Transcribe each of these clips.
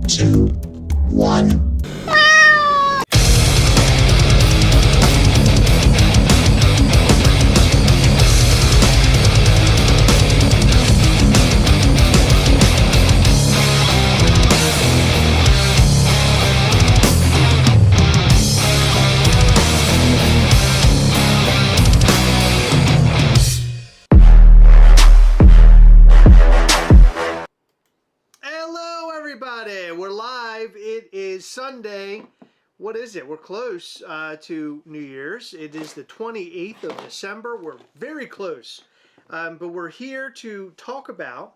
2, 1. We're live. It is Sunday. What is it? We're close to New Year's. It is the 28th of December. We're very close. But we're here to talk about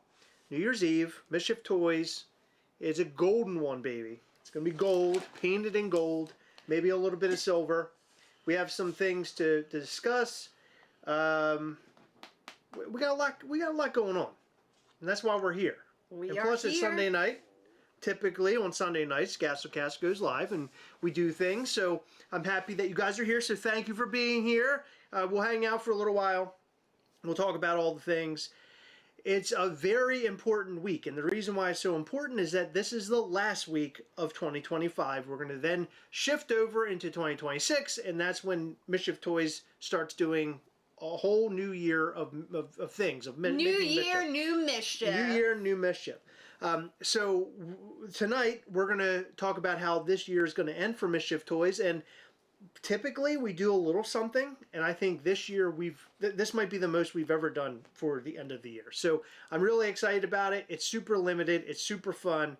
New Year's Eve, Mischief Toys. It's a golden one, baby. It's going to be gold, painted in gold, maybe a little bit of silver. We have some things to discuss. We got a lot going on. And that's why we're here. Plus, it's Sunday night. Typically on Sunday nights, Gastlecast goes live and we do things. So I'm happy that you guys are here. So thank you for being here. We'll hang out for a little while. We'll talk about all the things. It's a very important week. And the reason why it's so important is that this is the last week of 2025. We're going to then shift over into 2026. And that's when Mischief Toys starts doing a whole new year of things. New year, new mischief. New year, new mischief. So tonight we're going to talk about how this year is going to end for Mischief Toys, and typically we do a little something, and I think this year this might be the most we've ever done for the end of the year. So I'm really excited about it. It's super limited. It's super fun.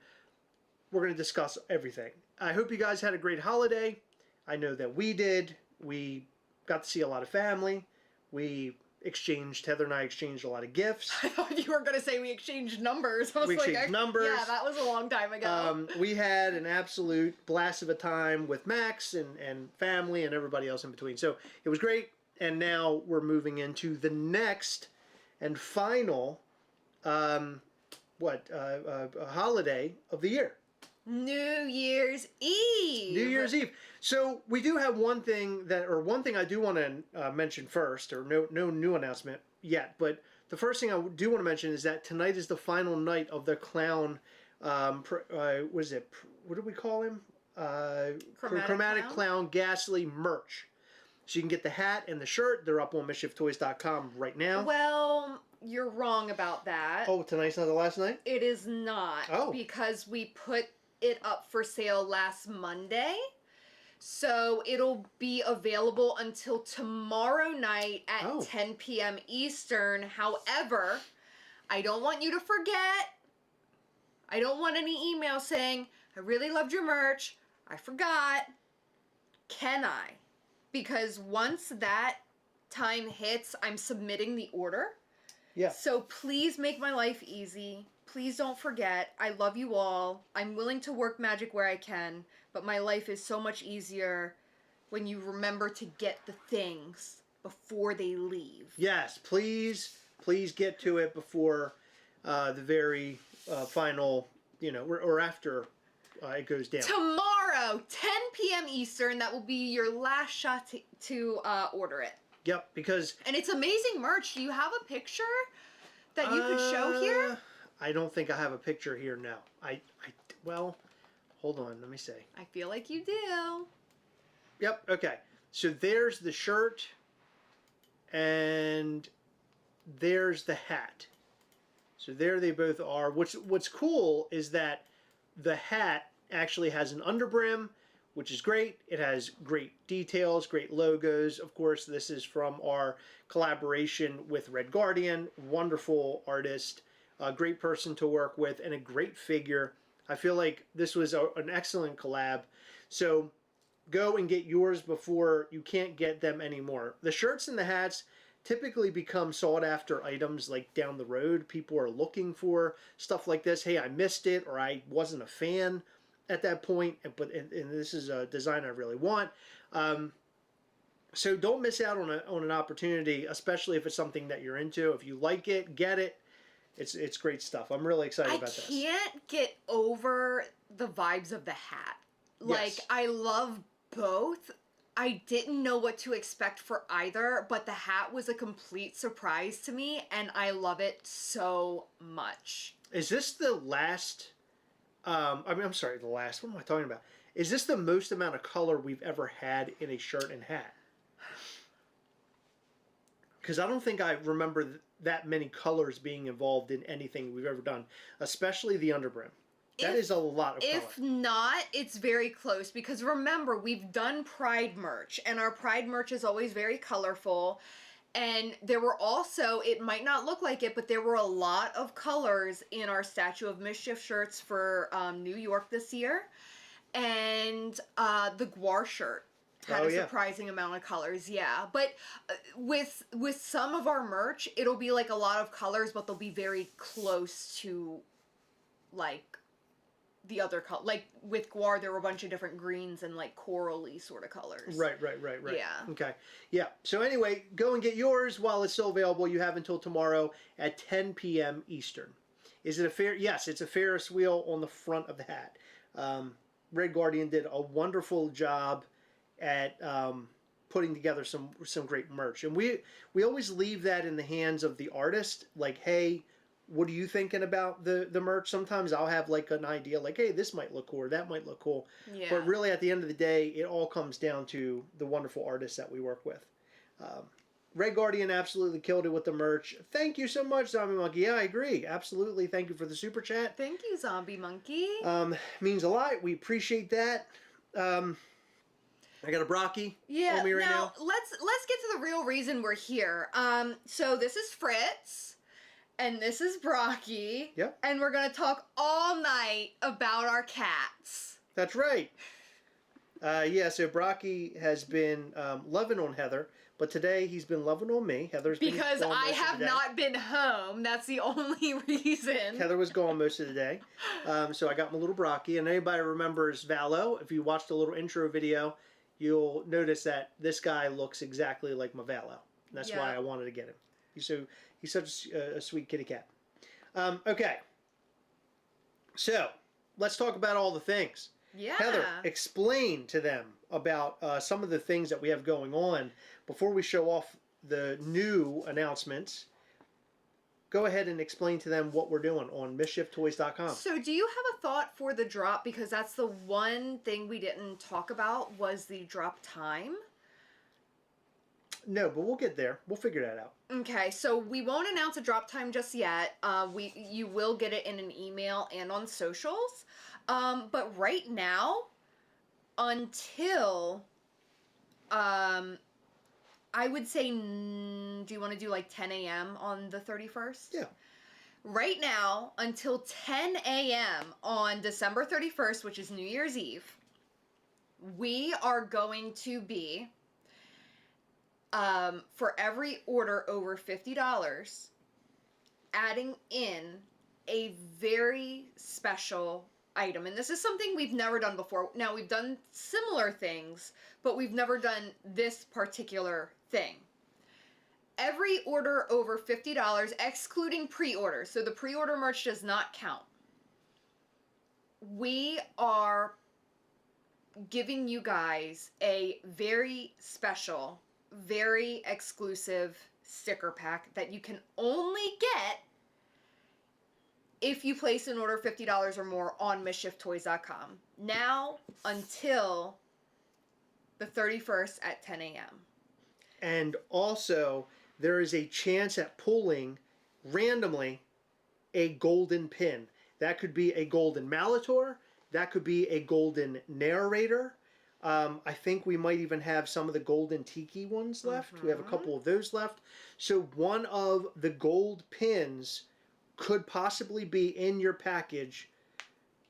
We're going to discuss everything. I hope you guys had a great holiday. I know that we did. We got to see a lot of family. Heather and I exchanged a lot of gifts. I thought you were going to say we exchanged numbers. We exchanged numbers. Yeah, that was a long time ago. We had an absolute blast of a time with Max and family and everybody else in between. So it was great. And now we're moving into the next and final holiday of the year. New Year's Eve. New Year's Eve. So we do have one thing I do want to mention first, or no new announcement yet. But the first thing I do want to mention is that tonight is the final night of the clown. What is it? What do we call him? Chromatic Clown Ghastly merch. So you can get the hat and the shirt. They're up on MischiefToys.com right now. Well, you're wrong about that. Oh, tonight's not the last night? It is not. Oh. Because we put it up for sale last Monday. So it'll be available until tomorrow night at 10 p.m. Eastern. However, I don't want you to forget. I don't want any email saying, I really loved your merch. I forgot. Can I? Because once that time hits, I'm submitting the order. Yeah. So please make my life easy. Please don't forget. I love you all. I'm willing to work magic where I can, but my life is so much easier when you remember to get the things before they leave. Yes, please get to it before the very final, or after it goes down. Tomorrow, 10 p.m. Eastern, that will be your last shot to order it. Yep, because... And it's amazing merch. Do you have a picture that you could show here? I don't think I have a picture here now. Well, hold on, let me see. I feel like you do. Yep, okay. So there's the shirt, and there's the hat. So there they both are. What's cool is that the hat actually has an underbrim, which is great. It has great details, great logos. Of course, this is from our collaboration with Red Guardian. Wonderful artist, a great person to work with, and a great figure. I feel like this was an excellent collab. So go and get yours before you can't get them anymore. The shirts and the hats typically become sought after items like down the road. People are looking for stuff like this. Hey, I missed it, or I wasn't a fan at that point, but this is a design I really want. So don't miss out on an opportunity, especially if it's something that you're into. If you like it, get it. It's great stuff. I'm really excited about this. I can't get over the vibes of the hat. Like, yes. I love both. I didn't know what to expect for either, but the hat was a complete surprise to me, and I love it so much. Is this the last I'm sorry, the last. What am I talking about? Is this the most amount of color we've ever had in a shirt and hat? Because I don't think I remember that many colors being involved in anything we've ever done, especially the underbrim. That is a lot of color. If not, it's very close because remember, we've done Pride merch and our Pride merch is always very colorful. And there were also, it might not look like it, but there were a lot of colors in our Statue of Mischief shirts for New York this year. And the Gwar shirt had a surprising amount of colors, yeah. But with some of our merch, it'll be like a lot of colors, but they'll be very close to like the other color. Like with Gwar, there were a bunch of different greens and like corally sort of colors. Right. Yeah. Okay. Yeah. So anyway, go and get yours while it's still available. You have until tomorrow at 10 p.m. Eastern. Is it a fair? Yes, it's a Ferris wheel on the front of the hat. Red Guardian did a wonderful job at putting together some great merch, and we always leave that in the hands of the artist. Like, hey, what are you thinking about the merch? Sometimes I'll have like an idea, like, hey, this might look cool, or that might look cool. Yeah. But really, at the end of the day, it all comes down to the wonderful artists that we work with. Red Guardian absolutely killed it with the merch. Thank you so much, Zombie Monkey. Yeah, I agree. Absolutely. Thank you for the super chat. Thank you, Zombie Monkey. Means a lot. We appreciate that. I got a Brocky on me right now. Let's get to the real reason we're here. So this is Fritz, and this is Brocky. Yep. And we're gonna talk all night about our cats. That's right. Yeah, so Brocky has been loving on Heather, but today he's been loving on me. Heather's been because gone I most of have the day. not been home. That's the only reason. Heather was gone most of the day, so I got my little Brocky. And anybody remembers Valo? If you watched the little intro video, you'll notice that this guy looks exactly like my Valo. And that's why I wanted to get him. He's such a sweet kitty cat. Okay, so let's talk about all the things. Yeah. Heather, explain to them about some of the things that we have going on before we show off the new announcements. Go ahead and explain to them what we're doing on MischiefToys.com. So do you have a thought for the drop? Because that's the one thing we didn't talk about was the drop time. No, but we'll get there. We'll figure that out. Okay, so we won't announce a drop time just yet. You will get it in an email and on socials. But right now, until, I would say, do you want to do like 10 a.m. on the 31st? Yeah. Right now, until 10 a.m. on December 31st, which is New Year's Eve, we are going to be, for every order over $50, adding in a very special item. And this is something we've never done before. Now, we've done similar things, but we've never done this particular thing. Every order over $50, excluding pre-orders, so the pre-order merch does not count, we are giving you guys a very special, very exclusive sticker pack that you can only get if you place an order $50 or more on MischiefToys.com. Now until the 31st at 10 a.m. And also, there is a chance at pulling randomly a golden pin. That could be a golden Malator. That could be a golden narrator. I think we might even have some of the golden Tiki ones left. We have a couple of those left. So one of the gold pins could possibly be in your package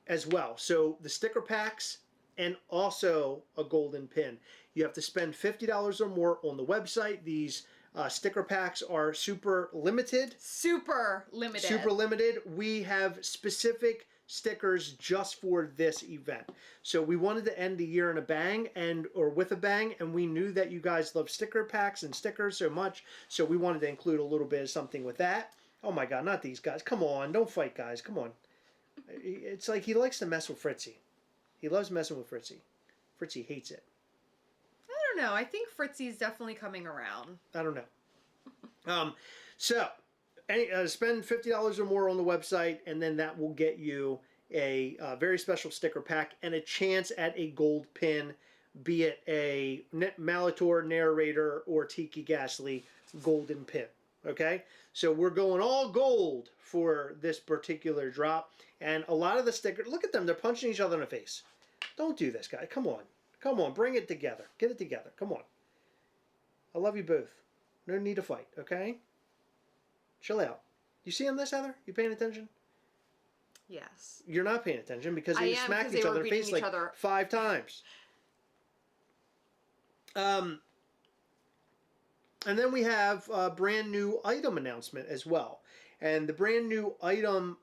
as well. So the sticker packs and also a golden pin. You have to spend $50 or more on the website. These sticker packs are super limited. Super limited. Super limited. We have specific stickers just for this event. So we wanted to end the year in a bang or with a bang, and we knew that you guys love sticker packs and stickers so much, so we wanted to include a little bit of something with that. Oh my God, not these guys. Come on, don't fight, guys. Come on. It's like he likes to mess with Fritzy. He loves messing with Fritzy. Fritzy hates it. I don't know. I think Fritzy's definitely coming around. I don't know. So, spend $50 or more on the website, and then that will get you a very special sticker pack, and a chance at a gold pin, be it a Malator, Narrator, or Tiki Ghastly golden pin. Okay, so we're going all gold for this particular drop, and a lot of the stickers, look at them, they're punching each other in the face. Don't do this, guy. Come on. Come on, bring it together. Get it together. Come on. I love you both. No need to fight, okay? Chill out. You seeing this, Heather? You paying attention? Yes. You're not paying attention because they smacked each other in the face like 5 times. And then we have a brand new item announcement as well. And the brand new item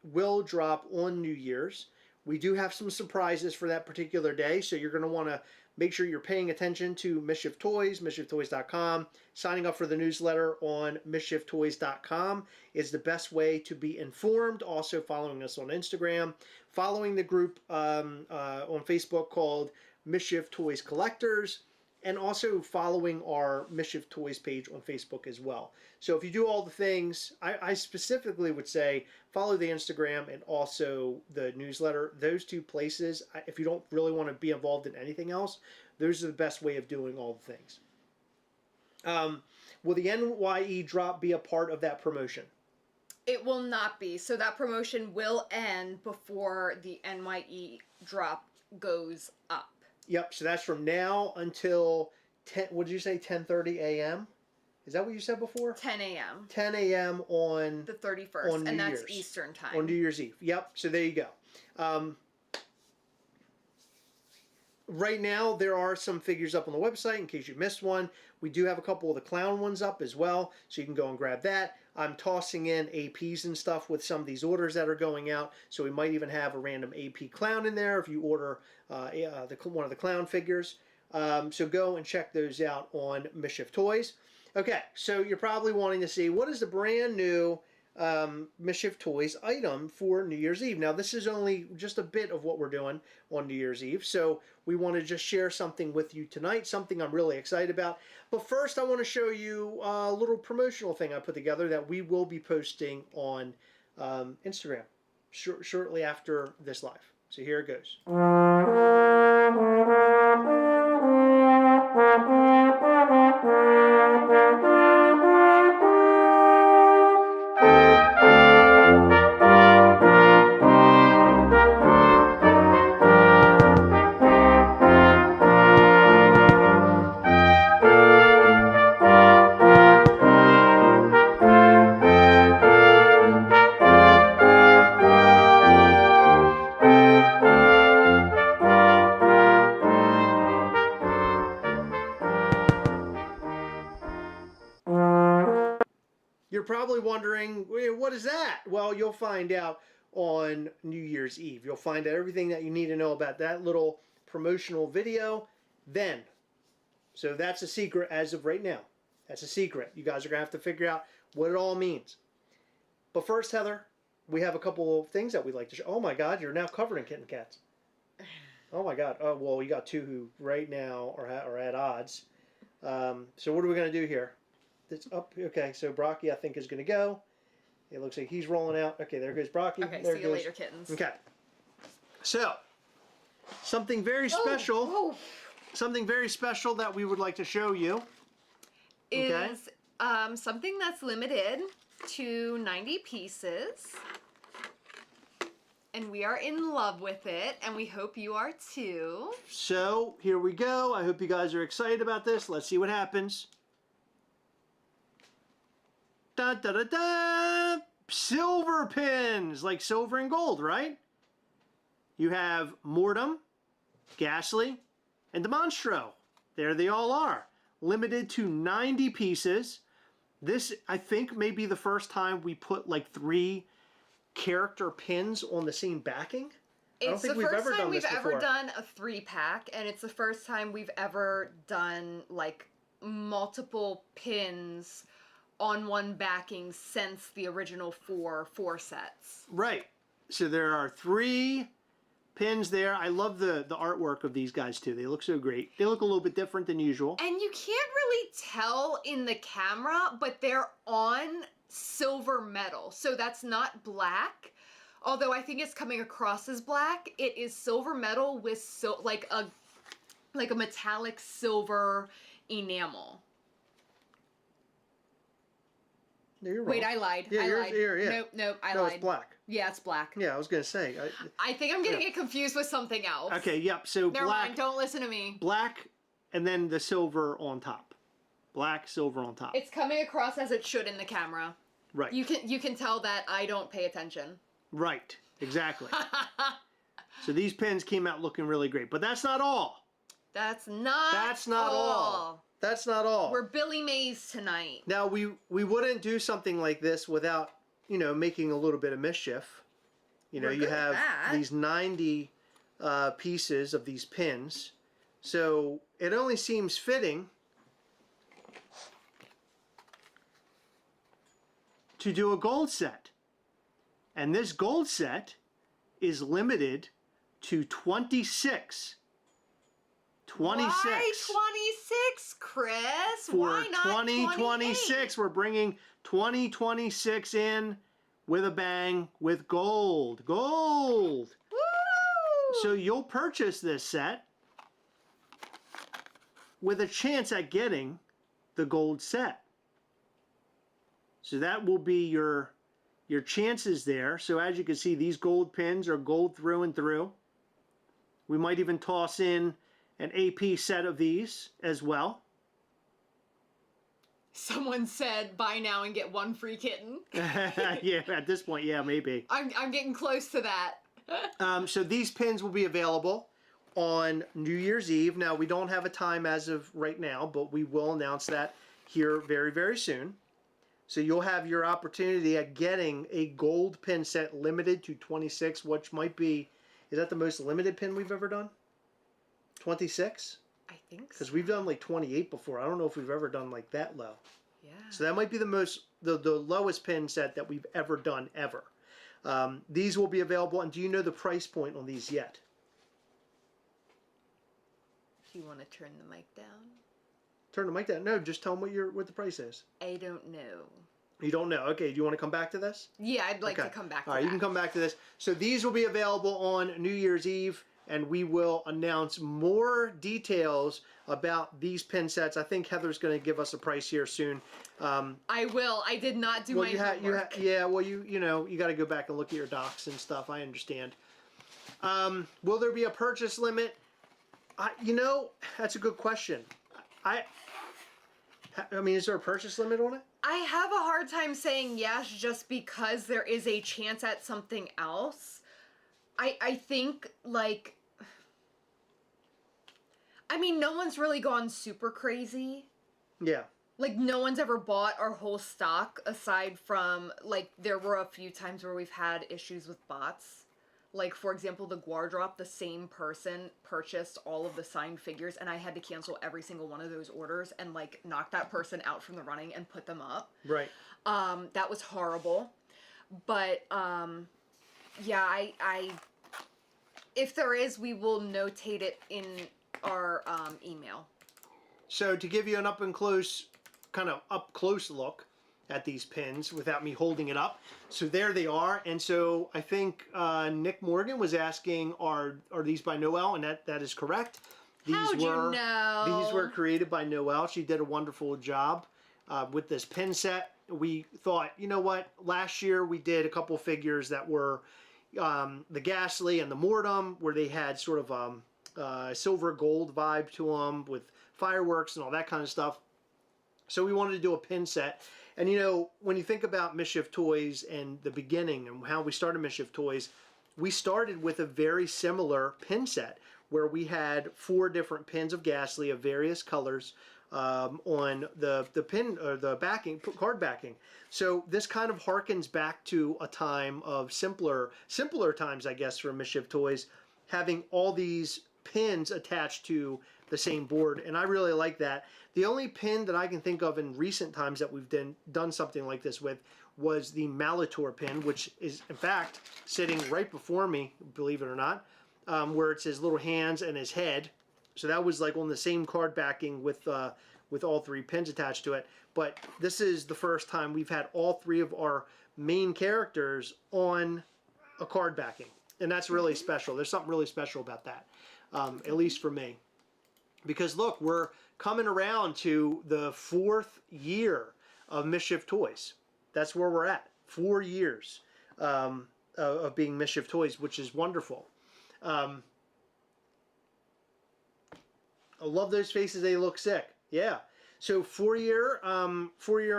will drop on New Year's. We do have some surprises for that particular day, so you're going to want to make sure you're paying attention to Mischief Toys, mischieftoys.com. Signing up for the newsletter on mischieftoys.com is the best way to be informed. Also following us on Instagram, following the group on Facebook called Mischief Toys Collectors, and also following our Mischief Toys page on Facebook as well. So if you do all the things, I specifically would say follow the Instagram and also the newsletter. Those 2 places, if you don't really want to be involved in anything else, those are the best way of doing all the things. Will the NYE drop be a part of that promotion? It will not be. So that promotion will end before the NYE drop goes up. Yep, so that's from now until 10, what did you say, 10:30 a.m.? Is that what you said before? 10 a.m. 10 a.m. on the 31st, on and that's Year's. Eastern time. On New Year's Eve. Yep, so there you go. Right now, there are some figures up on the website in case you missed one. We do have a couple of the clown ones up as well, so you can go and grab that. I'm tossing in APs and stuff with some of these orders that are going out, so we might even have a random AP clown in there if you order one of the clown figures. So go and check those out on Mischief Toys. Okay, so you're probably wanting to see what is the brand new Mischief Toys item for New Year's Eve. Now, this is only just a bit of what we're doing on New Year's Eve, so we want to just share something with you tonight, something I'm really excited about. But first, I want to show you a little promotional thing I put together that we will be posting on Instagram shortly after this live. So here it goes. You're probably wondering, what is that? Well, you'll find out on New Year's Eve. You'll find out everything that you need to know about that little promotional video then. So that's a secret as of right now. That's a secret. You guys are going to have to figure out what it all means. But first, Heather, we have a couple of things that we'd like to show. Oh my God, you're now covered in kitten cats. Oh my God. Oh, well, you got 2 who right now are at odds. So what are we going to do here? It's up. Okay, so Brocky, I think, is going to go. It looks like he's rolling out. Okay, there goes Brocky. Okay, there see you later, kittens. Okay. So, something very special. Something very special that we would like to show you. Is something that's limited to 90 pieces. And we are in love with it, and we hope you are too. So, here we go. I hope you guys are excited about this. Let's see what happens. Da, da, da, da. Silver pins, like silver and gold, right? You have Mortem, Ghastly, and Demonstro. There they all are. Limited to 90 pieces. This, I think, may be the first time we put like 3 character pins on the same backing. It's the first time we've ever done a 3-pack, and it's the first time we've ever done like multiple pins on one backing since the original 4 sets. Right. So there are 3 pins there. I love the artwork of these guys too. They look so great. They look a little bit different than usual. And you can't really tell in the camera, but they're on silver metal. So that's not black. Although I think it's coming across as black, it is silver metal with like a metallic silver enamel. No, you're wrong. Wait, I lied. Yeah, I lied. yeah. Nope, I No, lied. it's black. Yeah, it's black. Yeah, I was gonna say. I think I'm getting it confused with something else. Okay, yep. So Never black. mind, don't listen to me. Black, and then the silver on top. Black, silver on top. It's coming across as it should in the camera. Right. You can tell that I don't pay attention. Right. Exactly. So these pins came out looking really great, but that's not all. That's not all. That's not all. We're Billy Mays tonight. Now we wouldn't do something like this without, making a little bit of mischief. You have these 90 pieces of these pins. So it only seems fitting to do a gold set. And this gold set is limited to 26. 26. Why 26, Chris? For Why not 2026, we're bringing 2026 in with a bang with gold. Gold! Woo! So you'll purchase this set with a chance at getting the gold set. So that will be your chances there. So as you can see, these gold pins are gold through and through. We might even toss in an AP set of these as well. Someone said buy now and get one free kitten. Yeah, at this point, yeah, maybe. I'm getting close to that. So these pins will be available on New Year's Eve. Now, we don't have a time as of right now, but we will announce that here very, very soon. So you'll have your opportunity at getting a gold pin set limited to 26, which might be, is that the most limited pin we've ever done? 26? I think so. Because we've done like 28 before. I don't know if we've ever done like that low. Yeah. So that might be the lowest pin set that we've ever done ever. These will be available. And do you know the price point on these yet? Do you want to turn the mic down? Turn the mic down. No, just tell them what the price is. I don't know. You don't know. Okay, do you want to come back to this? Yeah, I'd like to come back to All right, that. you can come back to this. So these will be available on New Year's Eve, and we will announce more details about these pin sets. I think Heather's going to give us a price here soon. I will. I did not do my homework. Yeah, well, you got to go back and look at your docs and stuff. I understand. Will there be a purchase limit? That's a good question. I mean, is there a purchase limit on it? I have a hard time saying yes just because there is a chance at something else. I think, like... I mean, no one's really gone super crazy. Yeah. Like, no one's ever bought our whole stock aside from, like, there were a few times where we've had issues with bots. Like, for example, the Guardrop, the same person purchased all of the signed figures, and I had to cancel every single one of those orders and, like, knock that person out from the running and put them up. Right. That was horrible. But, yeah, I if there is, we will notate it in our email. So to give you an up close look at these pins without me holding it up. So there they are. And so I think Nick Morgan was asking, are these by Noelle? And that is correct. How'd you know? These were created by Noelle. She did a wonderful job with this pin set. We thought, you know what? Last year we did a couple figures that were the Ghastly and the Mortem, where they had sort of silver gold vibe to them with fireworks and all that kind of stuff. So we wanted to do a pin set. And when you think about Mischief Toys and the beginning and how we started Mischief Toys, we started with a very similar pin set where we had 4 different pins of Ghastly of various colors on the pin or the backing, card backing. So this kind of harkens back to a time of simpler times, I guess, for Mischief Toys, having all these pins attached to the same board, and I really like that. The only pin that I can think of in recent times that we've done something like this with was the Malator pin, which is in fact sitting right before me, believe it or not, where it's his little hands and his head. So that was like on the same card backing with all 3 pins attached to it. But this is the first time we've had all 3 of our main characters on a card backing, and that's really special. There's something really special about that, at least for me. Because look, we're coming around to the 4th year of Mischief Toys. That's where we're at. 4 years of being Mischief Toys, which is wonderful. I love those faces. They look sick. Yeah. So 4-year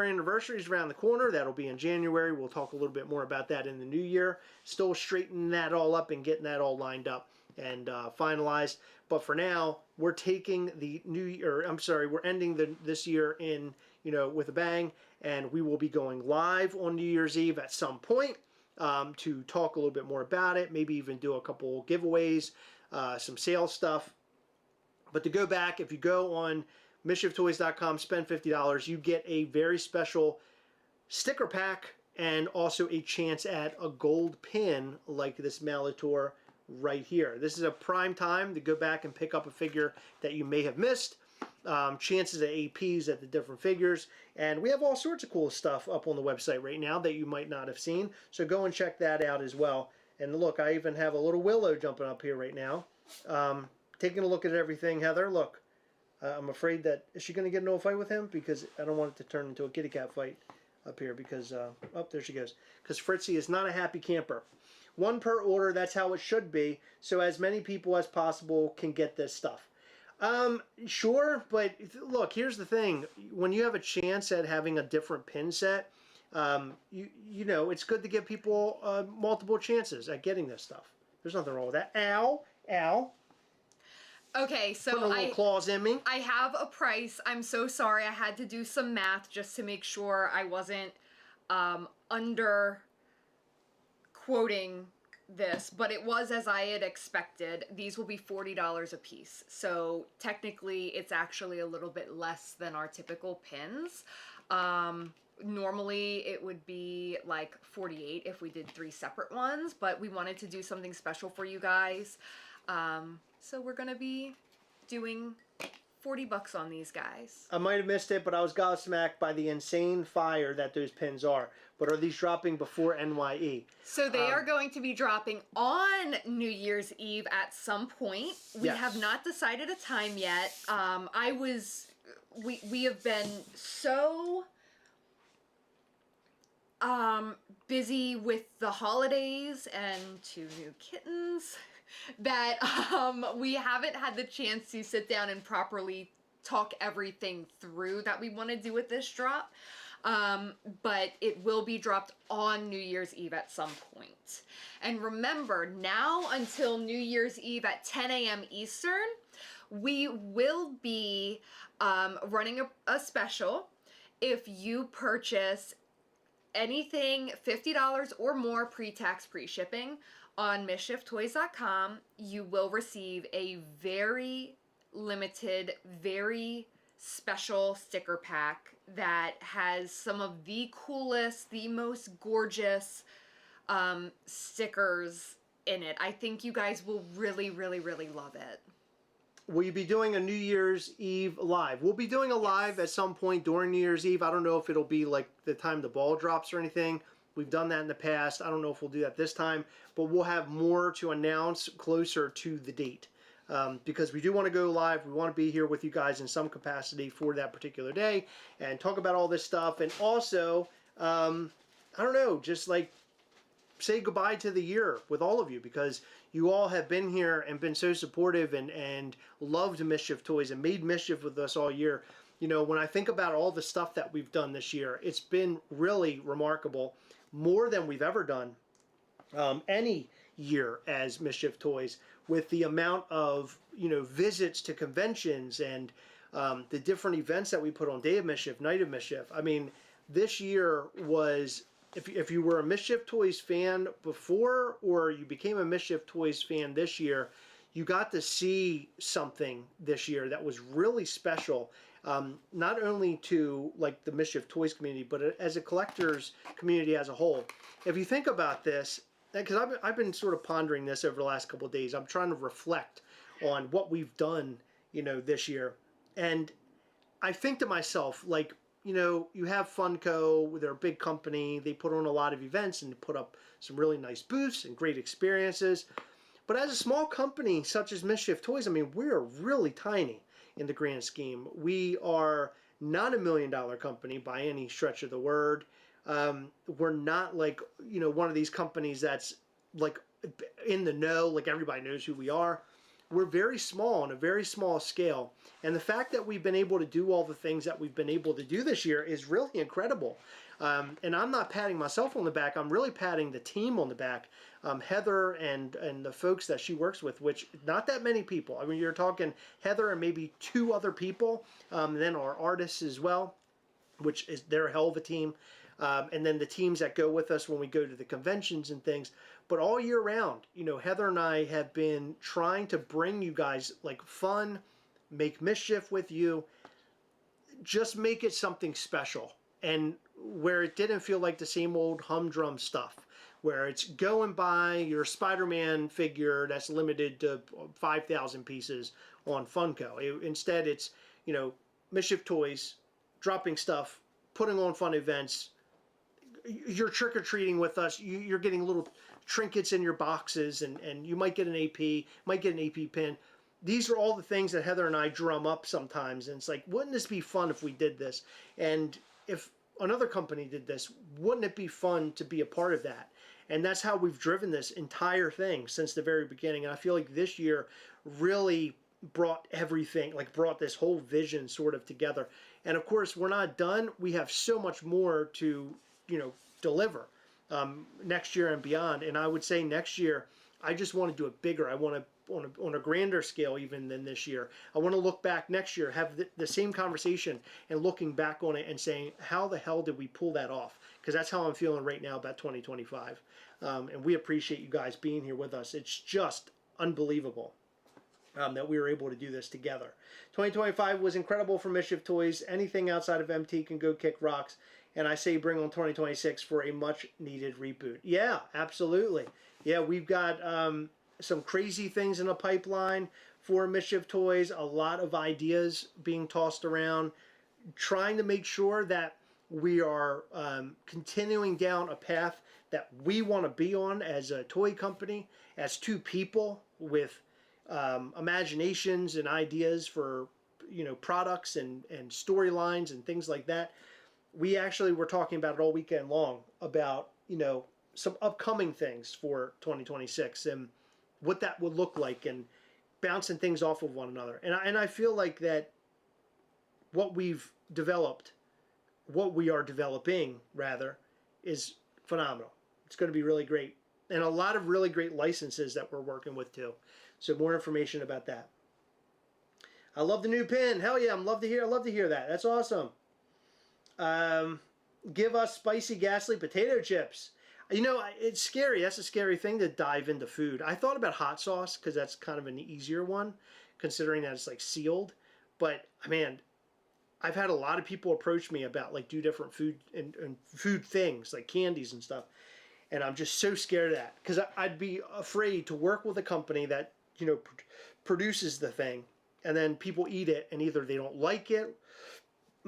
anniversary is around the corner. That'll be in January. We'll talk a little bit more about that in the new year. Still straightening that all up and getting that all lined up and finalized. But for now, we're taking the new year. I'm sorry, we're ending this year in with a bang, and we will be going live on New Year's Eve at some point to talk a little bit more about it. Maybe even do a couple giveaways, some sales stuff. But to go back, if you go on MischiefToys.com, spend $50, you get a very special sticker pack and also a chance at a gold pin like this Malitor right here. This is a prime time to go back and pick up a figure that you may have missed. Chances at APs at the different figures. And we have all sorts of cool stuff up on the website right now that you might not have seen. So go and check that out as well. And look, I even have a little Willow jumping up here right now. Taking a look at everything. Heather, look. I'm afraid that, is she going to get into a fight with him? Because I don't want it to turn into a kitty cat fight up here because, oh, there she goes. Because Fritzy is not a happy camper. 1 per order, that's how it should be. So as many people as possible can get this stuff. Sure, but look, here's the thing. When you have a chance at having a different pin set, you know, it's good to give people multiple chances at getting this stuff. There's nothing wrong with that. Ow, ow. Okay, so putting a little claws in me. I have a price. I'm so sorry. I had to do some math just to make sure I wasn't under quoting this, but it was as I had expected. These will be $40 a piece. So technically it's actually a little bit less than our typical pins. Normally it would be like $48 if we did 3 separate ones, but we wanted to do something special for you guys. So we're gonna be doing $40 on these guys. I might have missed it, but I was gobsmacked by the insane fire that those pins are. But are these dropping before NYE? So they are going to be dropping on New Year's Eve at some point. We have not decided a time yet. We have been so busy with the holidays and 2 new kittens that we haven't had the chance to sit down and properly talk everything through that we want to do with this drop. But it will be dropped on New Year's Eve at some point. And remember, now until New Year's Eve at 10 a.m. Eastern, we will be running a special. If you purchase anything $50 or more pre-tax, pre-shipping on MischiefToys.com, you will receive a very limited, very special sticker pack that has some of the coolest, the most gorgeous stickers in it. I think you guys will really, really, really love it. Will you be doing a New Year's Eve live? We'll be doing a live at some point during New Year's Eve. I don't know if it'll be like the time the ball drops or anything. We've done that in the past. I don't know if we'll do that this time, but we'll have more to announce closer to the date. Because we do want to go live. We want to be here with you guys in some capacity for that particular day and talk about all this stuff. And also, I don't know, just like say goodbye to the year with all of you, because you all have been here and been so supportive and loved Mischief Toys and made mischief with us all year. You know, when I think about all the stuff that we've done this year, it's been really remarkable, more than we've ever done any year as Mischief Toys, with the amount of, you know, visits to conventions and the different events that we put on, Day of Mischief, Night of Mischief. I mean, this year was, if you were a Mischief Toys fan before or you became a Mischief Toys fan this year, you got to see something this year that was really special, not only to like the Mischief Toys community, but as a collector's community as a whole. If you think about this, because I've been sort of pondering this over the last couple of days. I'm trying to reflect on what we've done, you know, this year. And I think to myself, like, you know, you have Funko, they're a big company, they put on a lot of events and put up some really nice booths and great experiences. But as a small company such as Mischief Toys, I mean, we're really tiny in the grand scheme. We are not $1 million company by any stretch of the word. We're not like, you know, one of these companies that's like in the know, like everybody knows who we are. We're very small on a very small scale. And the fact that we've been able to do all the things that we've been able to do this year is really incredible. And I'm not patting myself on the back. I'm really patting the team on the back. Heather and the folks that she works with, which not that many people. I mean, you're talking Heather and maybe 2 other people, then our artists as well, which is they're a hell of a team. And then the teams that go with us when we go to the conventions and things. But all year round, you know, Heather and I have been trying to bring you guys like fun, make mischief with you, just make it something special. And where it didn't feel like the same old humdrum stuff, where it's go and buy your Spider-Man figure that's limited to 5,000 pieces on Funko. Instead, it's, you know, Mischief Toys, dropping stuff, putting on fun events. You're trick-or-treating with us. You're getting little trinkets in your boxes, and you might get an AP, might get an AP pin. These are all the things that Heather and I drum up sometimes, and it's like, wouldn't this be fun if we did this? And if another company did this, wouldn't it be fun to be a part of that? And that's how we've driven this entire thing since the very beginning. And I feel like this year really brought everything, like brought this whole vision sort of together. And of course, we're not done. We have so much more to, you know, deliver next year and beyond. And I would say next year, I just want to do it bigger. I want to, on a grander scale even than this year. I want to look back next year, have the same conversation and looking back on it and saying, how the hell did we pull that off? Because that's how I'm feeling right now about 2025. And we appreciate you guys being here with us. It's just unbelievable that we were able to do this together. 2025 was incredible for Mischief Toys. Anything outside of MT can go kick rocks. And I say bring on 2026 for a much needed reboot. Yeah, absolutely. Yeah, we've got some crazy things in the pipeline for Mischief Toys. A lot of ideas being tossed around. Trying to make sure that we are continuing down a path that we want to be on as a toy company, as 2 people with imaginations and ideas for, you know, products and storylines and things like that. We actually were talking about it all weekend long about, you know, some upcoming things for 2026 and what that would look like and bouncing things off of one another. And I feel like that what we've developed, what we are developing rather, is phenomenal. It's going to be really great. And a lot of really great licenses that we're working with too. So more information about that. I love the new pin. Hell yeah, I love to hear that. That's awesome. Give us spicy ghastly potato chips. You know, it's scary. That's a scary thing to dive into food. I thought about hot sauce because that's kind of an easier one, considering that it's like sealed. But man, I've had a lot of people approach me about like do different food and food things like candies and stuff. And I'm just so scared of that because I'd be afraid to work with a company that, you know, produces the thing and then people eat it and either they don't like it,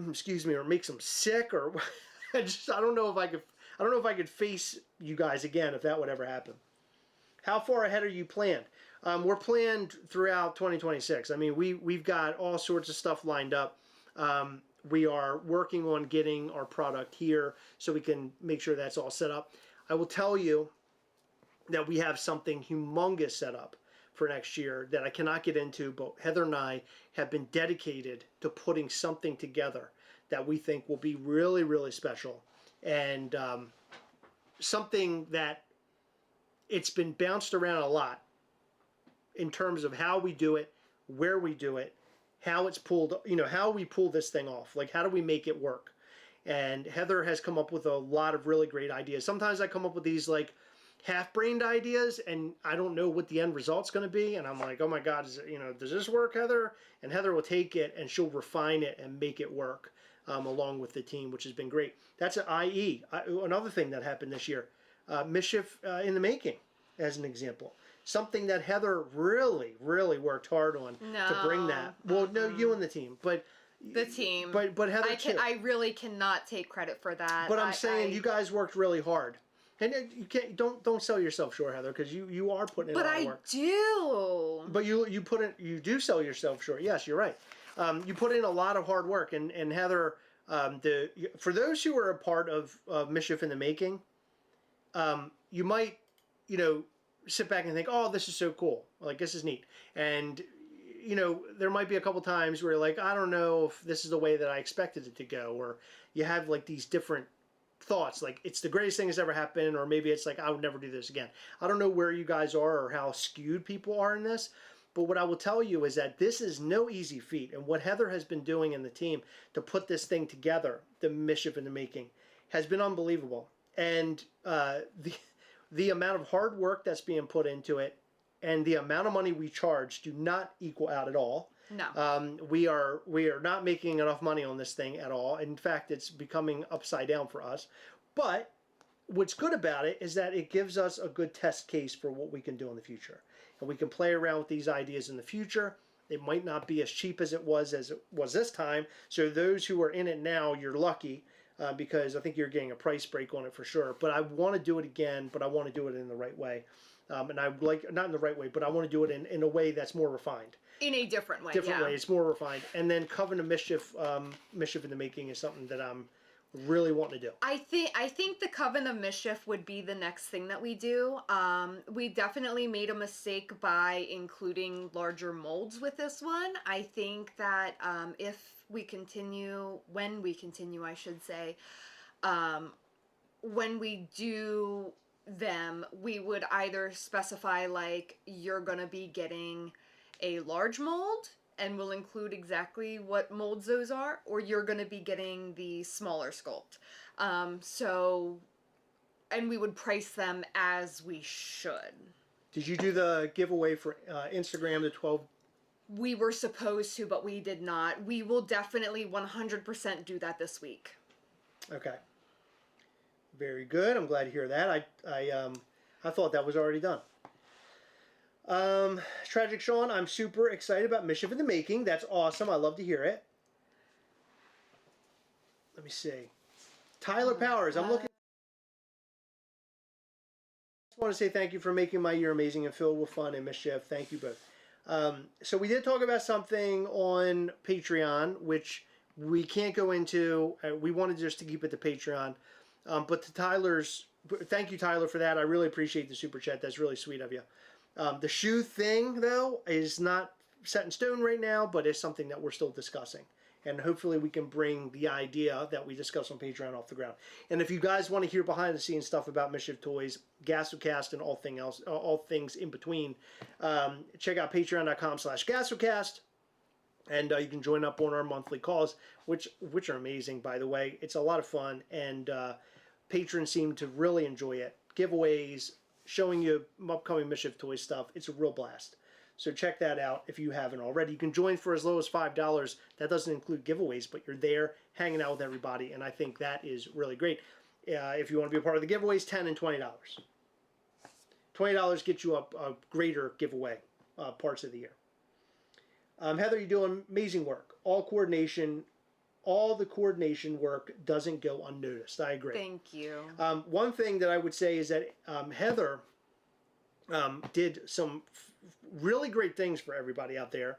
excuse me, or makes them sick, or I don't know if I could face you guys again if that would ever happen. How far ahead are you planned? We're planned throughout 2026. I mean, we've got all sorts of stuff lined up. We are working on getting our product here so we can make sure that's all set up. I will tell you that we have something humongous set up for next year that I cannot get into, but Heather and I have been dedicated to putting something together that we think will be really, really special. And something that it's been bounced around a lot in terms of how we do it, where we do it, how it's pulled, you know, how we pull this thing off. Like, how do we make it work? And Heather has come up with a lot of really great ideas. Sometimes I come up with these like half-brained ideas and I don't know what the end result's going to be. And I'm like, oh my God, does this work, Heather? And Heather will take it and she'll refine it and make it work along with the team, which has been great. That's an IE. Another thing that happened this year, Mischief in the Making, as an example. Something that Heather really, really worked hard on to bring that. Well, no, you and the team. But the team. But Heather too. I really cannot take credit for that. But I'm saying you guys worked really hard. And you can't don't sell yourself short, Heather, because you are putting in a lot of work. But I do. But you do sell yourself short. Yes, you're right. You put in a lot of hard work, and Heather, for those who are a part of Mischief in the Making, you might sit back and think, oh, this is so cool, like this is neat, and there might be a couple times where you're like, I don't know if this is the way that I expected it to go, or you have like these different thoughts, like it's the greatest thing that's ever happened, or maybe it's like I would never do this again. I don't know where you guys are or how skewed people are in this, but what I will tell you is that this is no easy feat, and what Heather has been doing in the team to put this thing together, the Mischief in the Making, has been unbelievable. And the amount of hard work that's being put into it and the amount of money we charge do not equal out at all. No. We are not making enough money on this thing at all. In fact, it's becoming upside down for us. But what's good about it is that it gives us a good test case for what we can do in the future. And we can play around with these ideas in the future. It might not be as cheap as it was this time. So those who are in it now, you're lucky. Because I think you're getting a price break on it for sure. But I want to do it again, but I want to do it in the right way. And I like, not in the right way, but I want to do it in a way that's more refined. In a different way, Different way, it's more refined. And then Coven of Mischief, Mischief in the Making is something that I'm really wanting to do. I think the Coven of Mischief would be the next thing that we do. We definitely made a mistake by including larger molds with this one. I think that when we continue, I should say, when we do them, we would either specify like you're gonna be getting a large mold and we'll include exactly what molds those are, or you're gonna be getting the smaller sculpt. And we would price them as we should. Did you do the giveaway for Instagram, the 12? We were supposed to, but we did not. We will definitely 100% do that this week. Okay. Very good. I'm glad to hear that. I thought that was already done. Tragic Sean, I'm super excited about Mischief in the Making. That's awesome. I love to hear it. Let me see. Tyler Powers, I'm looking. I just want to say thank you for making my year amazing and filled with fun and mischief. Thank you both. So we did talk about something on Patreon, which we can't go into. We wanted just to keep it to Patreon. But to Tyler's, thank you, Tyler, for that. I really appreciate the super chat. That's really sweet of you. The shoe thing, though, is not set in stone right now, but it's something that we're still discussing. And hopefully we can bring the idea that we discussed on Patreon off the ground. And if you guys want to hear behind the scenes stuff about Mischief Toys, Gastlecast, and all things in between, check out patreon.com/Gastlecast. And you can join up on our monthly calls, which are amazing, by the way. It's a lot of fun, and patrons seem to really enjoy it. Giveaways, showing you upcoming Mischief Toys stuff. It's a real blast. So check that out if you haven't already. You can join for as low as $5. That doesn't include giveaways, but you're there hanging out with everybody, and I think that is really great. If you want to be a part of the giveaways, $10 and $20. $20 gets you a greater giveaway parts of the year. Heather, you're doing amazing work. All the coordination work doesn't go unnoticed. I agree. Thank you. One thing that I would say is that Heather did some really great things for everybody out there,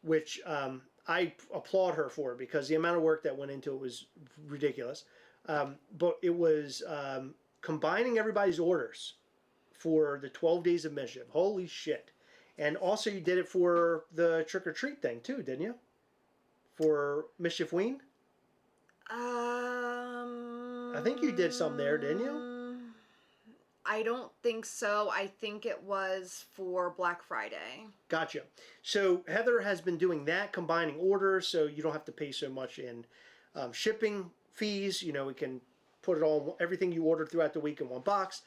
which I applaud her for, because the amount of work that went into it was ridiculous. But it was combining everybody's orders for the 12 Days of Mischief. Holy shit. And also you did it for the trick-or-treat thing too, didn't you? For Mischief Ween? I think you did some there, didn't you? I don't think so. I think it was for Black Friday. Gotcha. So Heather has been doing that, combining orders, so you don't have to pay so much in shipping fees. You know, we can put it all, everything you ordered throughout the week in one box.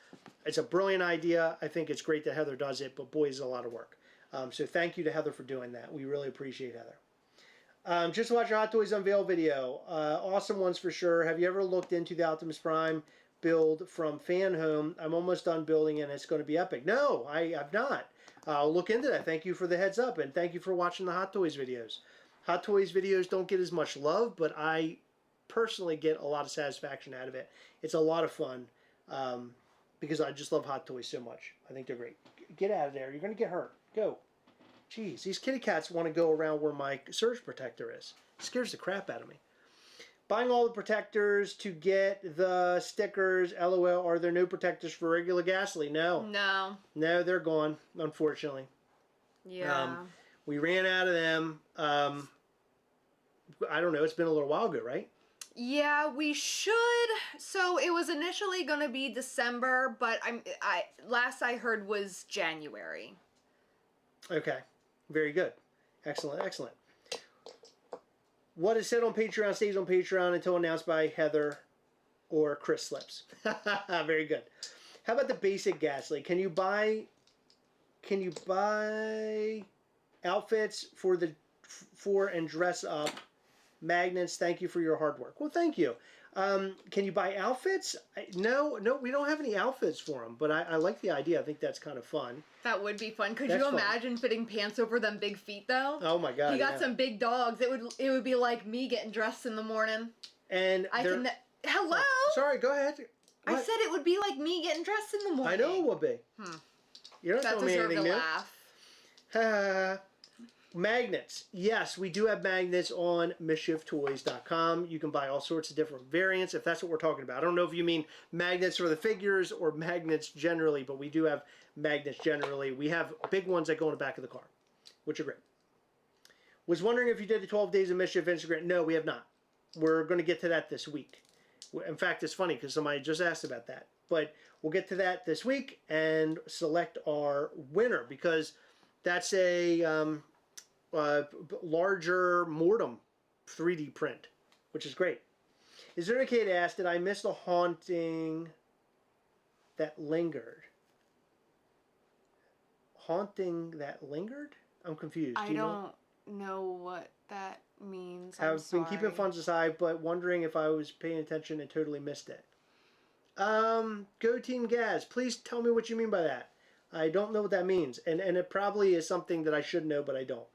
It's a brilliant idea. I think it's great that Heather does it, but boy, it's a lot of work. So thank you to Heather for doing that. We really appreciate Heather. Just watch your Hot Toys Unveil video. Awesome ones for sure. Have you ever looked into the Optimus Prime build from Fan Home? I'm almost done building and it's going to be epic. No, I have not. I'll look into that. Thank you for the heads up, and thank you for watching the Hot Toys videos. Hot Toys videos don't get as much love, but I personally get a lot of satisfaction out of it. It's a lot of fun because I just love Hot Toys so much. I think they're great. Get out of there. You're going to get hurt. Go. Jeez, these kitty cats want to go around where my surge protector is. It scares the crap out of me. Buying all the protectors to get the stickers. LOL, are there no protectors for regular gasoline? No. No. No, they're gone, unfortunately. Yeah. We ran out of them. I don't know. It's been a little while ago, right? Yeah, we should. So it was initially going to be December, but last I heard was January. Okay. Very good. Excellent, excellent. What is said on Patreon stays on Patreon until announced by Heather or Chris Slips. Very good. How about the basic Ghastly? Can you buy outfits for and dress up? Magnets, thank you for your hard work. Well, thank you. Can you buy outfits? No, we don't have any outfits for them, but I like the idea. I think that's kind of fun. That would be fun. Could That's you fun. imagine fitting pants over them big feet, though? Oh my God! You got some big dogs. It would be like me getting dressed in the morning. And Hello. Oh, sorry, go ahead. I What? said it would be like me getting dressed in the morning. I know it would be. You're not That telling me deserved a anything new. laugh. Magnets. Yes, we do have magnets on MischiefToys.com. You can buy all sorts of different variants if that's what we're talking about. I don't know if you mean magnets for the figures or magnets generally, but we do have magnets generally. We have big ones that go in the back of the car, which are great. Was wondering if you did the 12 Days of Mischief Instagram. No, we have not. We're going to get to that this week. In fact, it's funny because somebody just asked about that. But we'll get to that this week and select our winner because that's a larger Mortem 3D print, which is great. Is there a kid asked, did I miss the haunting that lingered? Haunting that lingered? I'm confused. I don't know what that means. I've been keeping funds aside, but wondering if I was paying attention and totally missed it. Go Team Gaz. Please tell me what you mean by that. I don't know what that means. And it probably is something that I should know, but I don't.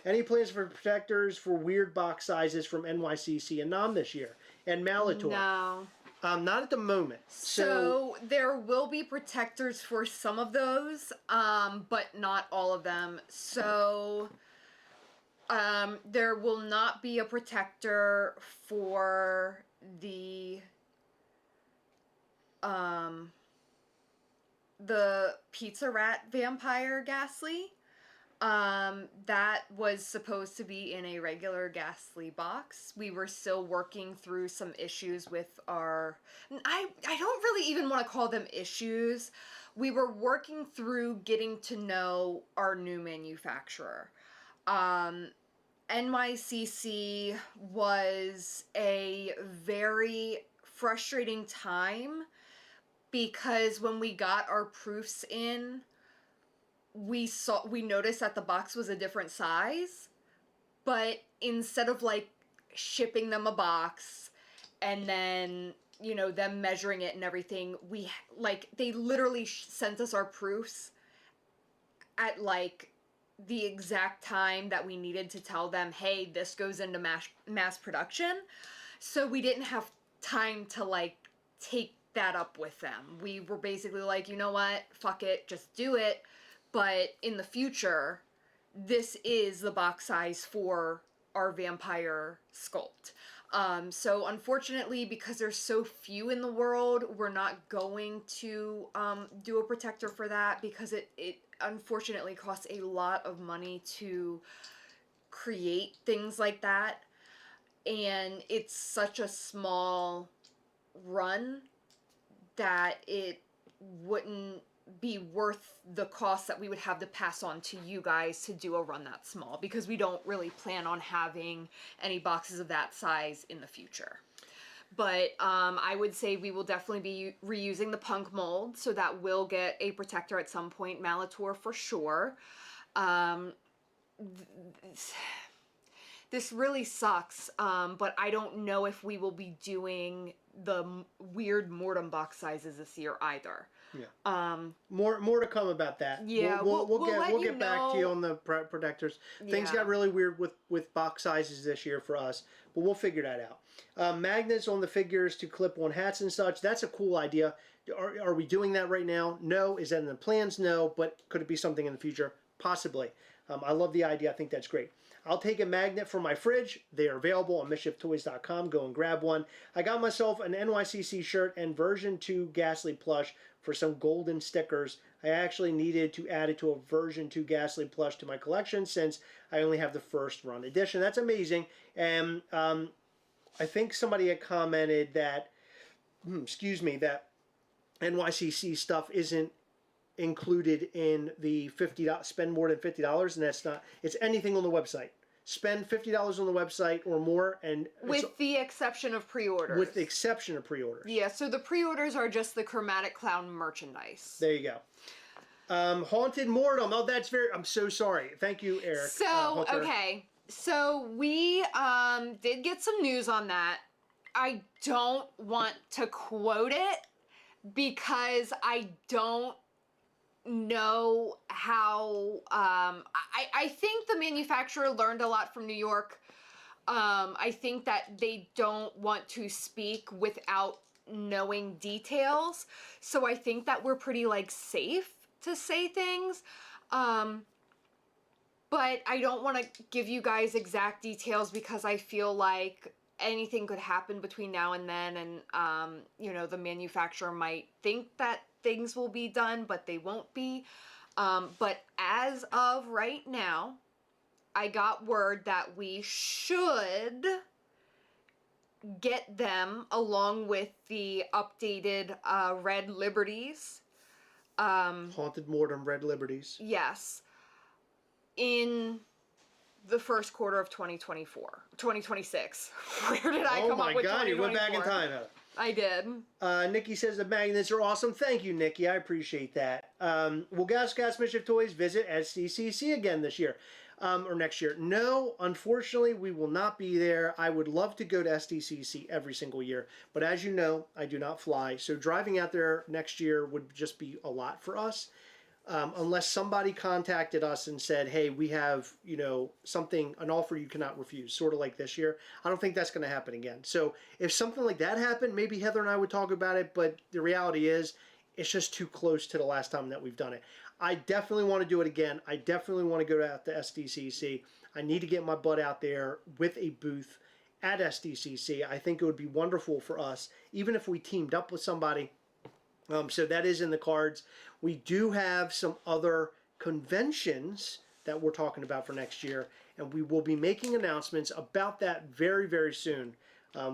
Any plans for protectors for weird box sizes from NYCC and NOM this year? And Malator? No. Not at the moment. So there will be protectors for some of those, but not all of them. So there will not be a protector for the Pizza Rat Vampire Ghastly. That was supposed to be in a regular Ghastly box. We were still working through some issues with I don't really even want to call them issues. We were working through getting to know our new manufacturer. NYCC was a very frustrating time because when we got our proofs in, we noticed that the box was a different size, but instead of like shipping them a box and then, you know, them measuring it and everything, they literally sent us our proofs at like the exact time that we needed to tell them, hey, this goes into mass production. So we didn't have time to like take that up with them. We were basically like, you know what, fuck it, just do it. But in the future, this is the box size for our vampire sculpt. So unfortunately, because there's so few in the world, we're not going to do a protector for that because it unfortunately costs a lot of money to create things like that. And it's such a small run that it wouldn't be worth the cost that we would have to pass on to you guys to do a run that small because we don't really plan on having any boxes of that size in the future. But I would say we will definitely be reusing the punk mold, so that will get a protector at some point. Malator for sure. This really sucks, but I don't know if we will be doing the weird Mortem box sizes this year either. More to come about that. Yeah, we'll get back to you on the protectors. Things got really weird with box sizes this year for us, but we'll figure that out. Magnets on the figures to clip on hats and such. That's a cool idea. Are we doing that right now? No. Is that in the plans? No. But could it be something in the future? Possibly. I love the idea. I think that's great. I'll take a magnet for my fridge. They are available on MischiefToys.com. Go and grab one. I got myself an NYCC shirt and version 2 Ghastly plush for some golden stickers. I actually needed to add it to a version 2 Ghastly plush to my collection since I only have the first run edition. That's amazing. And I think somebody had commented that, that NYCC stuff isn't included in the $50, spend more than $50, and that's not, it's anything on the website. Spend $50 on the website or more, and with the exception of pre-orders. With the exception of pre-orders. Yeah, so the pre-orders are just the Chromatic Clown merchandise. There you go. Haunted Mortem. Oh, that's very, I'm so sorry. Thank you, Eric. So, okay. So we did get some news on that. I don't want to quote it because I don't know how I think the manufacturer learned a lot from New York. I think that they don't want to speak without knowing details, so I think that we're pretty like safe to say things, but I don't want to give you guys exact details because I feel like anything could happen between now and then, and you know, the manufacturer might think that things will be done, but they won't be. But as of right now, I got word that we should get them along with the updated Red Liberties. Haunted Mortem Red Liberties. Yes. In the first quarter of 2026. Where did I come up with 2024? Oh my God, you went back in time, Heather. I did. Nikki says the magnets are awesome. Thank you, Nikki. I appreciate that. Will Gastlecast Mischief Toys visit SDCC again this year? Or next year? No, unfortunately, we will not be there. I would love to go to SDCC every single year, but as you know, I do not fly. So driving out there next year would just be a lot for us. Unless somebody contacted us and said, hey, we have, you know, something, an offer you cannot refuse, sort of like this year. I don't think that's going to happen again. So if something like that happened, maybe Heather and I would talk about it, but the reality is it's just too close to the last time that we've done it. I definitely want to do it again. I definitely want to go out to SDCC. I need to get my butt out there with a booth at SDCC. I think it would be wonderful for us, even if we teamed up with somebody. So that is in the cards. We do have some other conventions that we're talking about for next year, and we will be making announcements about that very, very soon.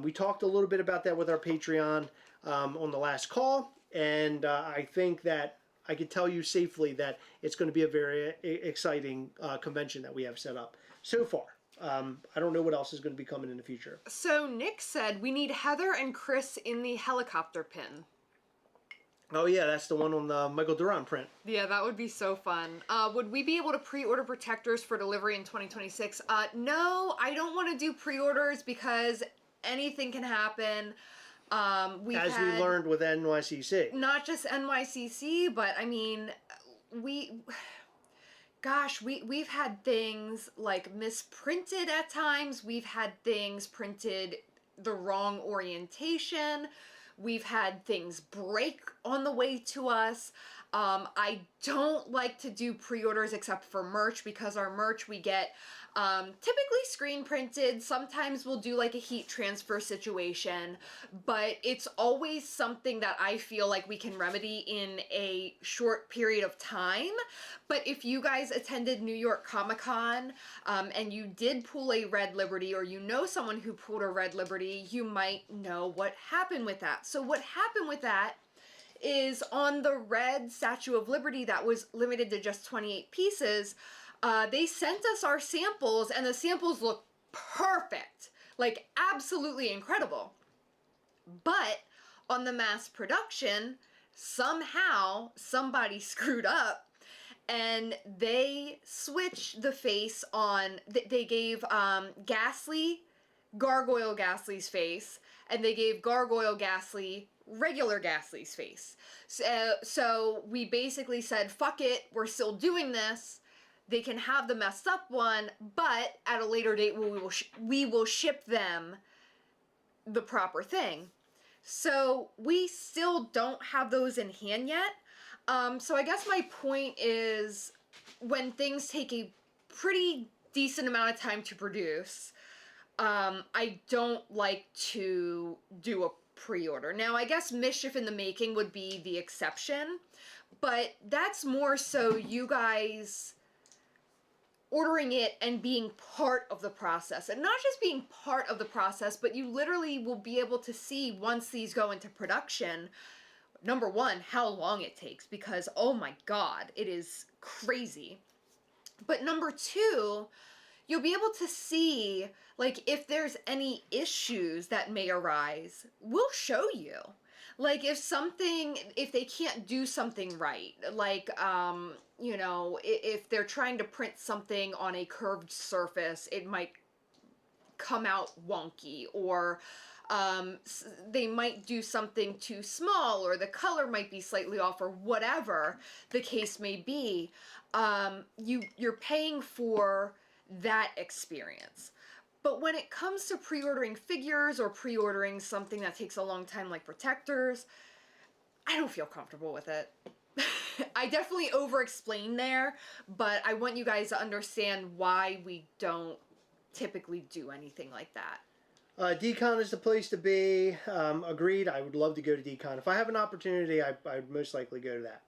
We talked a little bit about that with our Patreon on the last call, and I think that I can tell you safely that it's going to be a very exciting convention that we have set up so far. I don't know what else is going to be coming in the future. So Nick said we need Heather and Chris in the helicopter pin. Oh yeah, that's the one on the Michael Duran print. Yeah, that would be so fun. Would we be able to pre-order protectors for delivery in 2026? No, I don't want to do pre-orders because anything can happen. We learned with NYCC. Not just NYCC, but I mean, we've had things like misprinted at times. We've had things printed the wrong orientation. We've had things break on the way to us. I don't like to do pre-orders except for merch because our merch we get typically screen printed. Sometimes we'll do like a heat transfer situation, but it's always something that I feel like we can remedy in a short period of time. But if you guys attended New York Comic Con and you did pull a Red Liberty, or you know someone who pulled a Red Liberty, you might know what happened with that. So what happened with that is on the red Statue of Liberty that was limited to just 28 pieces, they sent us our samples, and the samples look perfect, like absolutely incredible. But on the mass production, somehow somebody screwed up, and they switched the face on. They gave Gargoyle Ghastly's face, and they gave Gargoyle Ghastly regular Ghastly's face. So we basically said, fuck it, we're still doing this. They can have the messed up one, but at a later date we will ship them the proper thing. So we still don't have those in hand yet. So I guess my point is, when things take a pretty decent amount of time to produce, I don't like to do a pre-order. Now, I guess Mischief in the Making would be the exception, but that's more so you guys ordering it and being part of the process. And not just being part of the process, but you literally will be able to see, once these go into production, number one, how long it takes, because oh my god, it is crazy. But number two, you'll be able to see, like, if there's any issues that may arise, we'll show you. Like, if they can't do something right, like, you know, if they're trying to print something on a curved surface, it might come out wonky, or they might do something too small, or the color might be slightly off, or whatever the case may be. You're paying for that experience. But when it comes to pre-ordering figures or pre-ordering something that takes a long time, like protectors, I don't feel comfortable with it. I definitely over-explained there, but I want you guys to understand why we don't typically do anything like that. D-Con is the place to be. Agreed. I would love to go to D-Con. If I have an opportunity, I'd most likely go to that.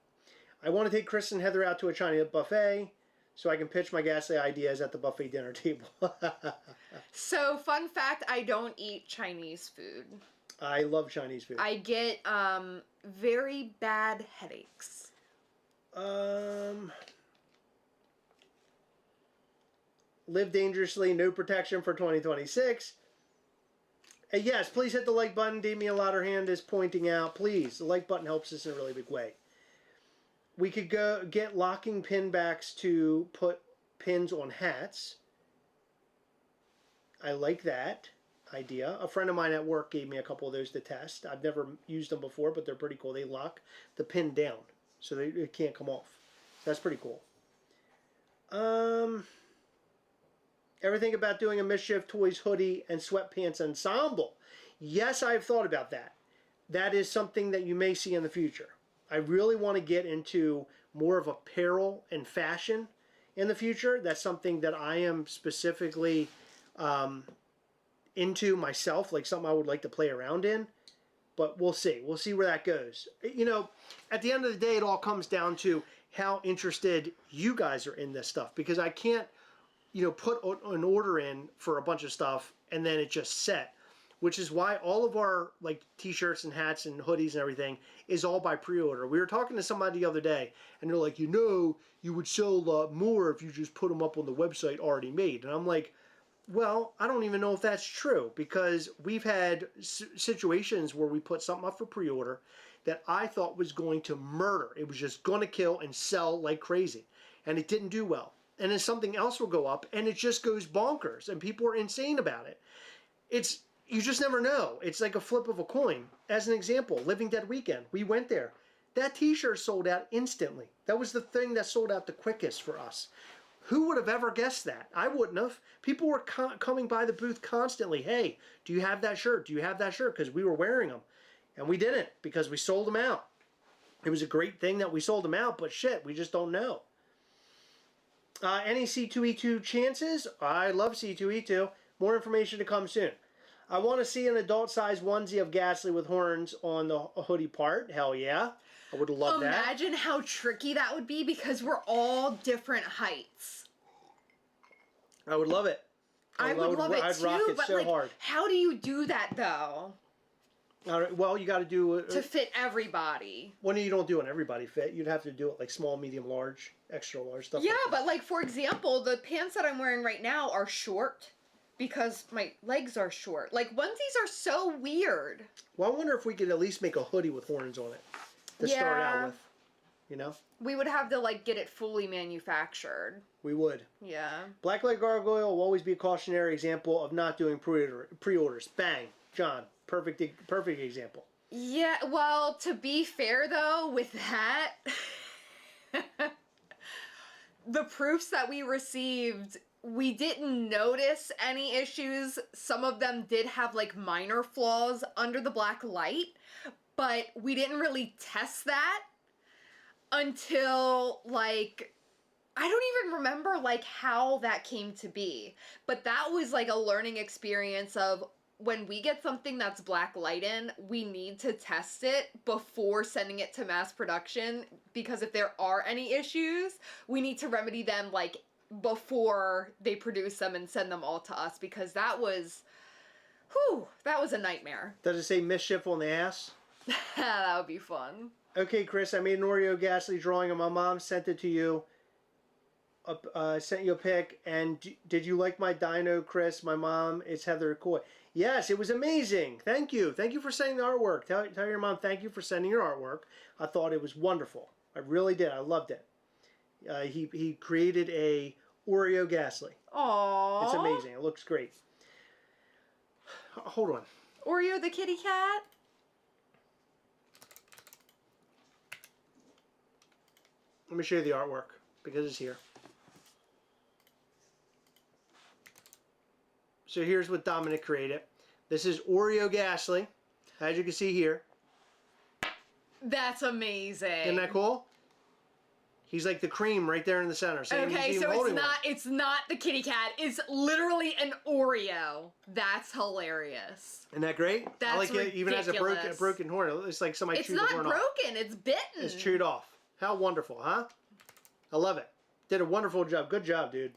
I want to take Chris and Heather out to a Chinese buffet so I can pitch my Ghastly ideas at the buffet dinner table. So, fun fact, I don't eat Chinese food. I love Chinese food. I get very bad headaches. Live dangerously, no protection for 2026. Yes, please hit the like button. Damien Louderhand is pointing out, please. The like button helps us in a really big way. We could go get locking pin backs to put pins on hats. I like that idea. A friend of mine at work gave me a couple of those to test. I've never used them before, but they're pretty cool. They lock the pin down, so it can't come off. That's pretty cool. Everything about doing a Mischief Toys hoodie and sweatpants ensemble. Yes, I've thought about that. That is something that you may see in the future. I really want to get into more of apparel and fashion in the future. That's something that I am specifically into myself, like something I would like to play around in. But we'll see. We'll see where that goes. You know, at the end of the day, it all comes down to how interested you guys are in this stuff. Because I can't, you know, put an order in for a bunch of stuff and then it just set. Which is why all of our, like, t-shirts and hats and hoodies and everything is all by pre-order. We were talking to somebody the other day, and they're like, you know, you would sell a lot more if you just put them up on the website already made. And I'm like, well, I don't even know if that's true, because we've had situations where we put something up for pre-order that I thought was going to murder. It was just going to kill and sell like crazy. And it didn't do well. And then something else will go up, and it just goes bonkers, and people are insane about it. You just never know. It's like a flip of a coin. As an example, Living Dead Weekend. We went there. That t-shirt sold out instantly. That was the thing that sold out the quickest for us. Who would have ever guessed that? I wouldn't have. People were coming by the booth constantly. Hey, do you have that shirt? Do you have that shirt? Because we were wearing them. And we didn't, because we sold them out. It was a great thing that we sold them out, but shit, we just don't know. Any C2E2 chances? I love C2E2. More information to come soon. I want to see an adult-sized onesie of Ghastly with horns on the hoodie part. Hell yeah. I would love that. Imagine how tricky that would be, because we're all different heights. I would love it. I would love it I'd too, rock it but so hard. how do you do that, though? All right, well, you got to do it. To fit everybody. When you don't do an everybody fit, you'd have to do it like small, medium, large, extra large, stuff Yeah, like that. but like, for example, the pants that I'm wearing right now are short. Because my legs are short. Like, onesies are so weird. Well, I wonder if we could at least make a hoodie with horns on it to start out with. You know? We would have to, like, get it fully manufactured. We would. Yeah. Blacklight Gargoyle will always be a cautionary example of not doing pre-orders. Bang. John. Perfect example. Yeah, well, to be fair though, with that, the proofs that we received, we didn't notice any issues. Some of them did have like minor flaws under the black light, but we didn't really test that until like I don't even remember like how that came to be. But that was like a learning experience of when we get something that's black light in, we need to test it before sending it to mass production, because if there are any issues, we need to remedy them like before they produce them and send them all to us, because that was a nightmare. Does it say Mischief on the ass? That would be fun. Okay, Chris, I made an Oreo Ghastly drawing and my mom sent it to you. Sent you a pic, and did you like my dino, Chris? My mom is Heather Coy. Yes, it was amazing. Thank you. Thank you for sending the artwork. Tell your mom thank you for sending your artwork. I thought it was wonderful. I really did. I loved it. He created a Oreo Ghastly. Aww. It's amazing. It looks great. Hold on. Oreo the kitty cat? Let me show you the artwork because it's here. So here's what Dominic created. This is Oreo Ghastly, as you can see here. That's amazing. Isn't that cool? He's like the cream right there in the center. Okay, so it's not the kitty cat. It's literally an Oreo. That's hilarious. Isn't that great? That's I like ridiculous. it even has a broken horn. It's like somebody chewed the horn off. It's not broken. It's bitten. It's chewed off. How wonderful, huh? I love it. Did a wonderful job. Good job, dude.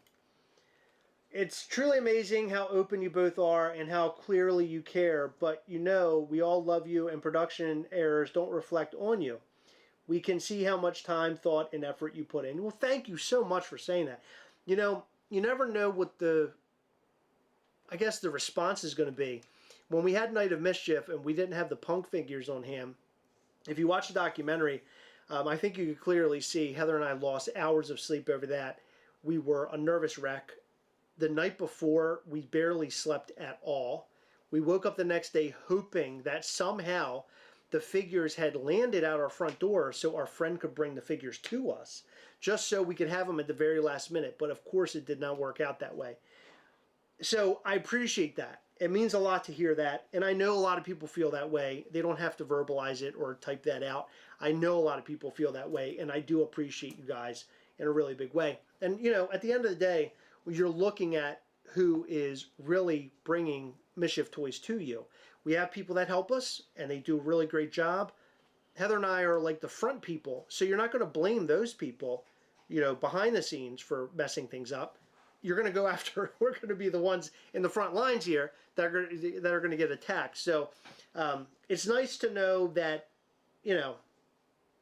It's truly amazing how open you both are and how clearly you care, but you know we all love you and production errors don't reflect on you. We can see how much time, thought, and effort you put in. Well, thank you so much for saying that. You know, you never know what the response is going to be. When we had Night of Mischief and we didn't have the punk figures on hand, if you watch the documentary, I think you could clearly see Heather and I lost hours of sleep over that. We were a nervous wreck. The night before, we barely slept at all. We woke up the next day hoping that somehow the figures had landed out our front door so our friend could bring the figures to us, just so we could have them at the very last minute. But of course, it did not work out that way. So I appreciate that. It means a lot to hear that. And I know a lot of people feel that way. They don't have to verbalize it or type that out. I know a lot of people feel that way, and I do appreciate you guys in a really big way. And, you know, at the end of the day, you're looking at who is really bringing Mischief toys to you. We have people that help us, and they do a really great job. Heather and I are like the front people, so you're not going to blame those people, you know, behind the scenes for messing things up. You're going to go after, we're going to be the ones in the front lines here that are going to get attacked. So it's nice to know that, you know,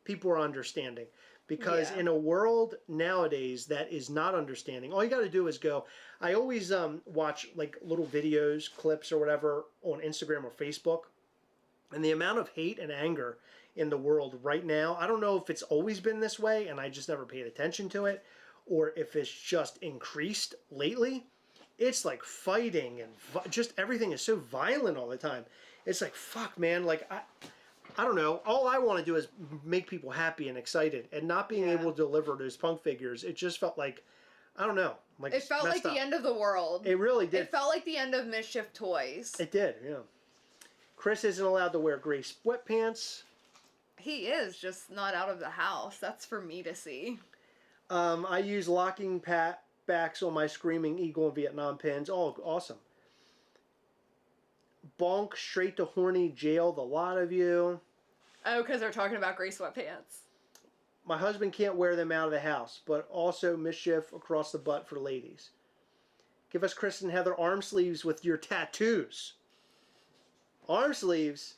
people are understanding. Because in a world nowadays that is not understanding, all you got to do is go. I always watch like little videos, clips or whatever on Instagram or Facebook. And the amount of hate and anger in the world right now, I don't know if it's always been this way and I just never paid attention to it, or if it's just increased lately. It's like fighting and just everything is so violent all the time. It's like, fuck, man, like I don't know. All I want to do is make people happy and excited, and not being able to deliver those punk figures. It just felt like, I don't know. Like it felt like the end of the world. It really did. It felt like the end of Mischief toys. It did, yeah. Chris isn't allowed to wear gray sweatpants. He is, just not out of the house. That's for me to see. I use locking backs on my Screaming Eagle and Vietnam pins. Oh, awesome. Bonk straight to horny jail, the lot of you. Oh, because they're talking about gray sweatpants. My husband can't wear them out of the house, but also Mischief across the butt for ladies. Give us Chris and Heather arm sleeves with your tattoos. Arm sleeves.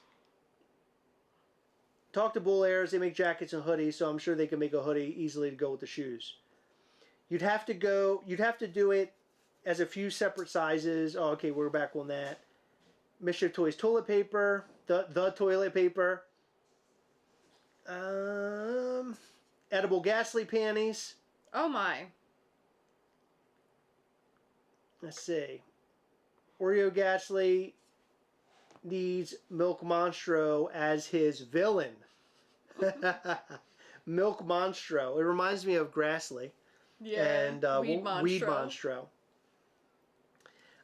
Talk to Bull Airs. They make jackets and hoodies, so I'm sure they can make a hoodie easily to go with the shoes. You'd have to do it as a few separate sizes. Oh, okay, we're back on that. Mischief Toys toilet paper, the toilet paper, edible Ghastly panties. Oh my. Let's see. Oreo Ghastly. needs Milk Monstro as his villain. Milk Monstro. It reminds me of Grassley. Yeah. And Weed Monstro. Weed Monstro.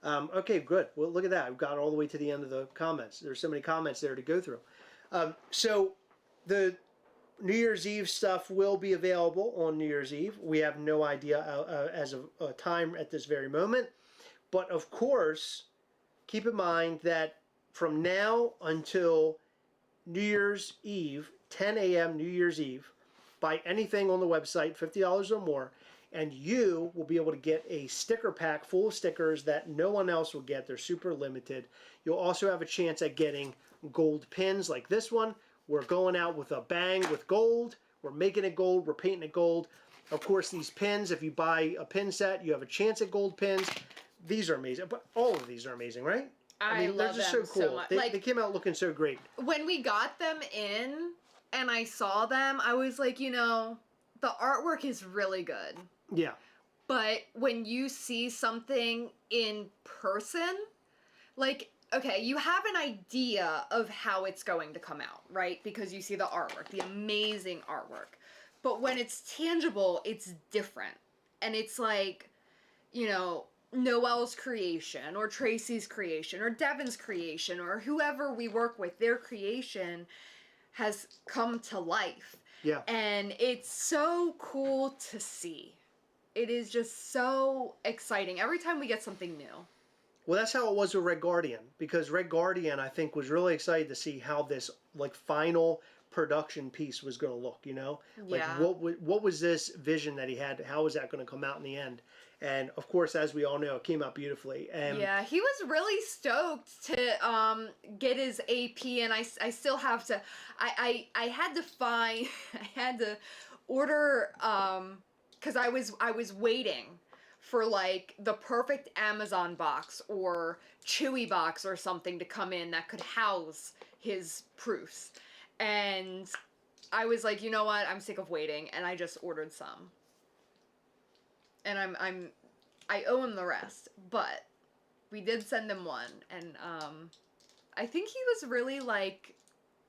Okay, good. Well, look at that. We've got all the way to the end of the comments. There's so many comments there to go through. So the New Year's Eve stuff will be available on New Year's Eve. We have no idea as of a time at this very moment. But of course, keep in mind that from now until New Year's Eve, 10 a.m. New Year's Eve, buy anything on the website, $50 or more, and you will be able to get a sticker pack full of stickers that no one else will get. They're super limited. You'll also have a chance at getting gold pins like this one. We're going out with a bang with gold. We're making it gold. We're painting it gold. Of course, these pins, if you buy a pin set, you have a chance at gold pins. These are amazing. But all of these are amazing, right? I mean, they're just so cool. much. They came out looking so great. When we got them in and I saw them, I was like, you know, the artwork is really good. Yeah. But when you see something in person, like, okay, you have an idea of how it's going to come out, right? Because you see the artwork, the amazing artwork. But when it's tangible, it's different. And it's like, you know, Noelle's creation, or Tracy's creation, or Devin's creation, or whoever we work with, their creation has come to life. Yeah. And it's so cool to see. It is just so exciting every time we get something new. Well, that's how it was with Red Guardian, because Red Guardian, I think, was really excited to see how this like final production piece was going to look. You know, like Yeah. what was this vision that he had? How was that going to come out in the end? And of course, as we all know, it came out beautifully. And yeah, he was really stoked to get his AP, and I still have to. I had to find. I had to order. Because I was waiting for like the perfect Amazon box or Chewy box or something to come in that could house his proofs. And I was like, you know what? I'm sick of waiting, and I just ordered some. And I owe him the rest, but we did send him one, and I think he was really like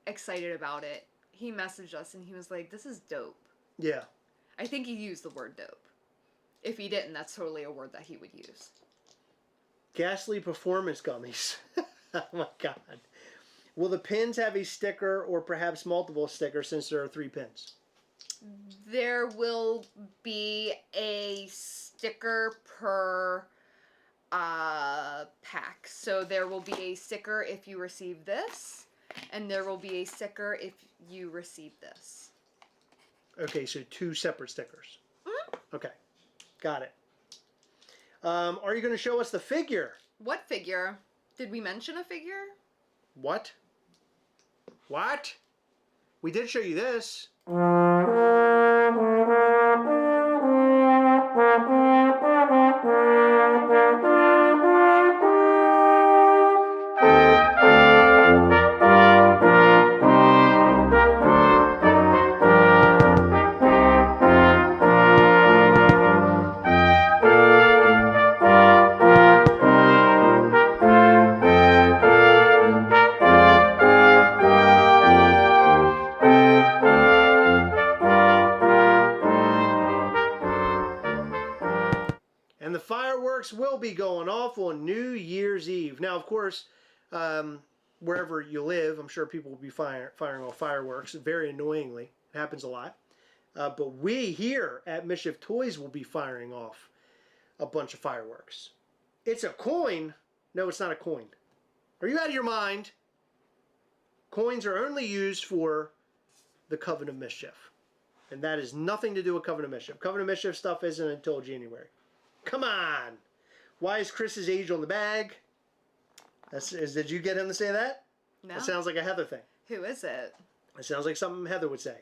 excited about it. He messaged us and he was like, "This is dope." yeah. I think he used the word dope. If he didn't, that's totally a word that he would use. Ghastly Performance Gummies. Oh my God. Will the pins have a sticker or perhaps multiple stickers since there are 3 pins? There will be a sticker per pack. So there will be a sticker if you receive this, and there will be a sticker if you receive this. Okay, so 2 separate stickers. Mm-hmm. Okay, got it. Are you going to show us the figure? What figure? Did we mention a figure? What? What? We did show you this. And the fireworks will be going off on New Year's Eve. Now, of course, wherever you live, I'm sure people will be firing off fireworks, very annoyingly. It happens a lot. But we here at Mischief Toys will be firing off a bunch of fireworks. It's a coin. No, it's not a coin. Are you out of your mind? Coins are only used for the Coven of Mischief. And that has nothing to do with Coven of Mischief. Coven of Mischief stuff isn't until January. Come on. Why is Chris's age on the bag? Did you get him to say that? No. That sounds like a Heather thing. Who is it? It sounds like something Heather would say.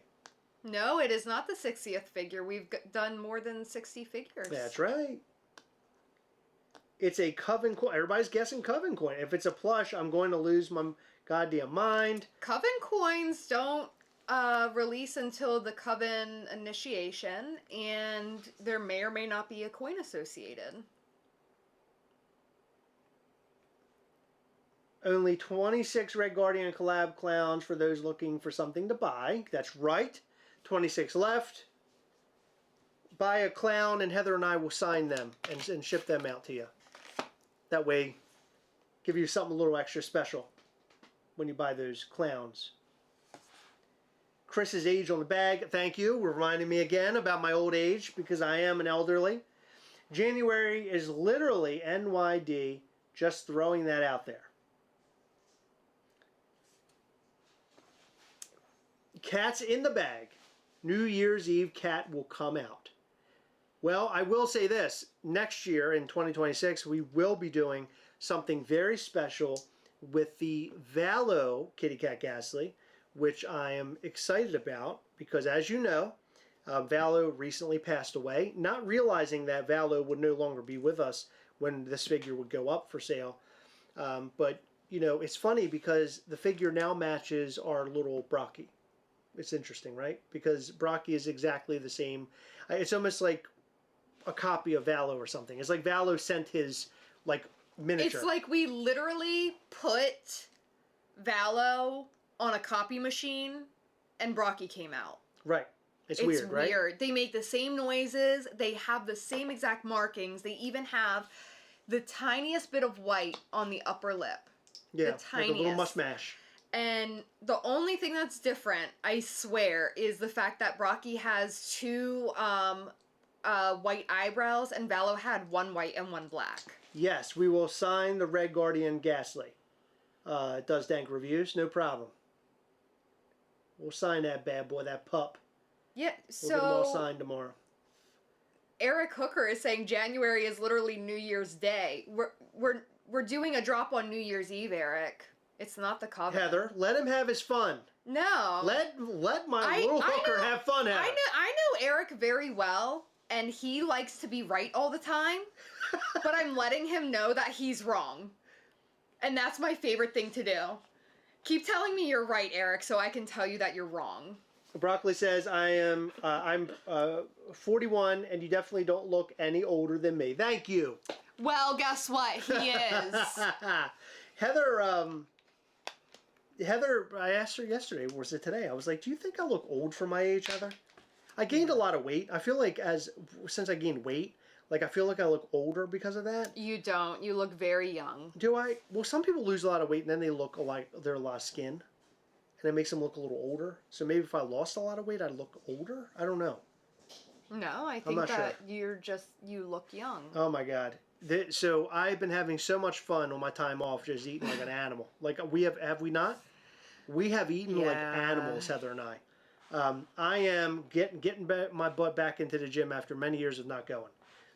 No, it is not the 60th figure. We've done more than 60 figures. That's right. It's a Coven coin. Everybody's guessing Coven coin. If it's a plush, I'm going to lose my goddamn mind. Coven coins don't release until the Coven initiation, and there may or may not be a coin associated. Only 26 Red Guardian collab clowns for those looking for something to buy. That's right. 26 left. Buy a clown and Heather and I will sign them and ship them out to you. That way, give you something a little extra special when you buy those clowns. Chris's age on the bag. Thank you. Reminding me again about my old age because I am an elderly. January is literally NYD. Just throwing that out there. Cat's in the bag. New Year's Eve cat will come out. Well, I will say this. Next year in 2026, we will be doing something very special with the Valo Kitty Cat Ghastly, which I am excited about because, as you know, Valo recently passed away, not realizing that Valo would no longer be with us when this figure would go up for sale. But, you know, it's funny because the figure now matches our little Brocky. It's interesting, right? Because Brocky is exactly the same. It's almost like a copy of Valo or something. It's like Valo sent his, like, miniature. It's like we literally put Valo on a copy machine and Brocky came out. Right. It's weird, right? It's weird. They make the same noises. They have the same exact markings. They even have the tiniest bit of white on the upper lip. Yeah, the tiniest. like a little mustache. And the only thing that's different, I swear, is the fact that Brocky has two white eyebrows and Valo had one white and one black. Yes, we will sign the Red Guardian Ghastly. It does dank reviews, no problem. We'll sign that bad boy, that pup. Yeah, we'll get them all signed tomorrow. Eric Hooker is saying January is literally New Year's Day. We're doing a drop on New Year's Eve, Eric. It's not the Covenant. Heather, let him have his fun. No. Let my little hooker have fun, Heather. I know Eric very well, and he likes to be right all the time, but I'm letting him know that he's wrong. And that's my favorite thing to do. Keep telling me you're right, Eric, so I can tell you that you're wrong. Broccoli says, I'm 41, and you definitely don't look any older than me. Thank you. Well, guess what? He is. Heather, I asked her yesterday, or was it today? I was like, do you think I look old for my age, Heather? I gained a lot of weight. I feel like since I gained weight, like I feel like I look older because of that. You don't. You look very young. Do I? Well, some people lose a lot of weight and then they look like they're a lot of skin. And it makes them look a little older. So maybe if I lost a lot of weight, I'd look older? I don't know. No, I think that you look young. Oh my God. So I've been having so much fun on my time off just eating like an animal. Like have we not? We have eaten like animals, Heather and I. I am getting my butt back into the gym after many years of not going.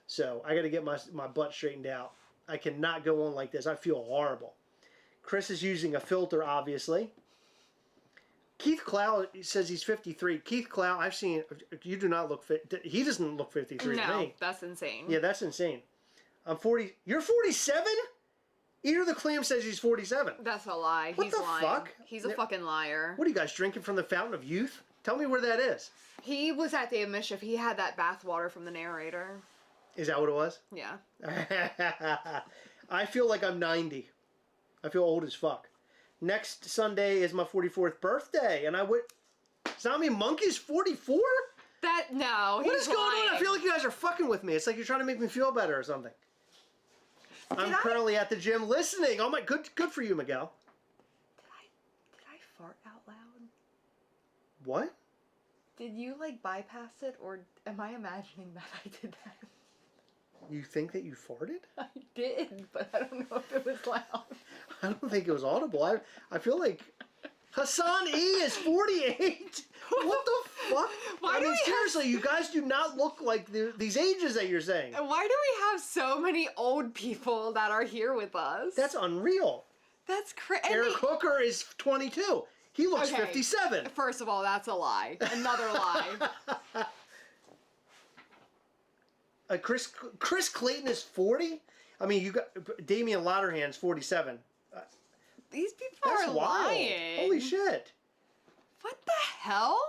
So I got to get my butt straightened out. I cannot go on like this. I feel horrible. Chris is using a filter, obviously. Keith Clow says he's 53. Keith Clow, I've seen, you do not look fit. He doesn't look 53 to me. No, that's insane. Yeah, that's insane. I'm 40. You're 47? Eater the Clam says he's 47. That's a lie. What the lying. fuck? He's a fucking liar. What are you guys drinking from the fountain of youth? Tell me where that is. He was at Day of Mischief. He had that bath water from the narrator. Is that what it was? Yeah. I feel like I'm 90. I feel old as fuck. Next Sunday is my 44th birthday, and Zombie Monkey's 44? No, what is going on? I feel like you guys are fucking with me. It's like you're trying to make me feel better or something. I'm currently at the gym listening. Oh my, good for you, Miguel. Did I fart out loud? What? Did you bypass it, or am I imagining that I did that? You think that you farted? I did, but I don't know if it was loud. I don't think it was audible. I feel like Hassan E is 48. What the fuck? Seriously, you guys do not look like these ages that you're saying. Why do we have so many old people that are here with us? That's unreal. That's crazy. Eric Hooker is 22. He looks 57. First of all, that's a lie. Another lie. Chris Clayton is 40? I mean, you got Damian Louderhand's 47. These people are lying. Holy shit. What the hell?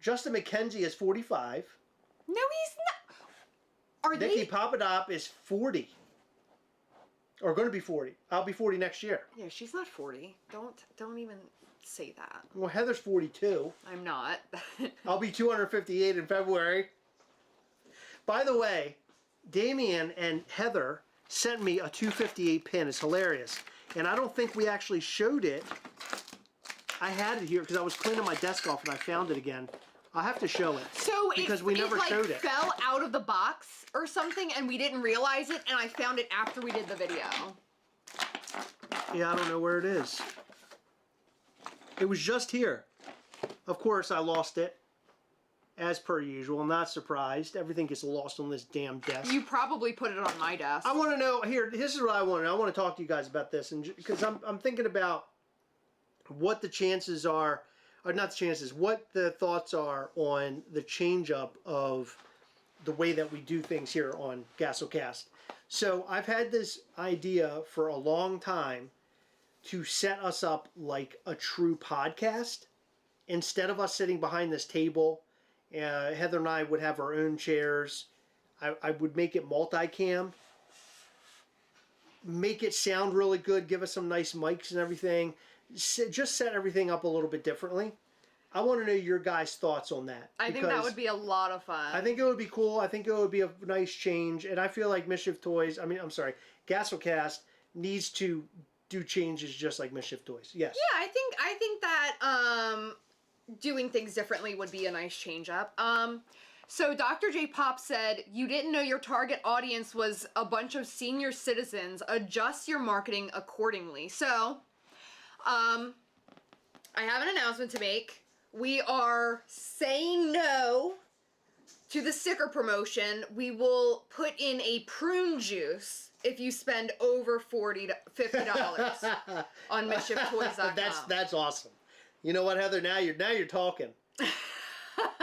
Justin McKenzie is 45. No, he's not. Nikki Papadop is 40. Or going to be 40. I'll be 40 next year. Yeah, she's not 40. Don't even say that. Well, Heather's 42. I'm not. I'll be 258 in February. By the way, Damien and Heather sent me a 258 pin. It's hilarious. And I don't think we actually showed it. I had it here because I was cleaning my desk off and I found it again. I'll have to show it. So because we never showed it. Fell out of the box or something and we didn't realize it, and I found it after we did the video. Yeah, I don't know where it is. It was just here. Of course, I lost it. As per usual. I'm not surprised. Everything gets lost on this damn desk. You probably put it on my desk. I want to know, here, this is what I want to know. I want to talk to you guys about this, and because I'm thinking about what the chances are, or not the chances, what the thoughts are on the change up of the way that we do things here on Gastlecast. So I've had this idea for a long time to set us up like a true podcast. Instead of us sitting behind this table, Heather and I would have our own chairs. I would make it multicam. Make it sound really good. Give us some nice mics and everything. Just set everything up a little bit differently. I want to know your guys' thoughts on that. I think that would be a lot of fun. I think it would be cool. I think it would be a nice change. And I feel like Mischief Toys, Gastlecast needs to do changes just like Mischief Toys. Yes. Yeah, I think that doing things differently would be a nice change up. So Dr. J Pop said, you didn't know your target audience was a bunch of senior citizens. Adjust your marketing accordingly. So, I have an announcement to make. We are saying no to the sticker promotion. We will put in a prune juice if you spend over $40 to $50 on MischiefToys.com. That's awesome. You know what, Heather? Now you're talking.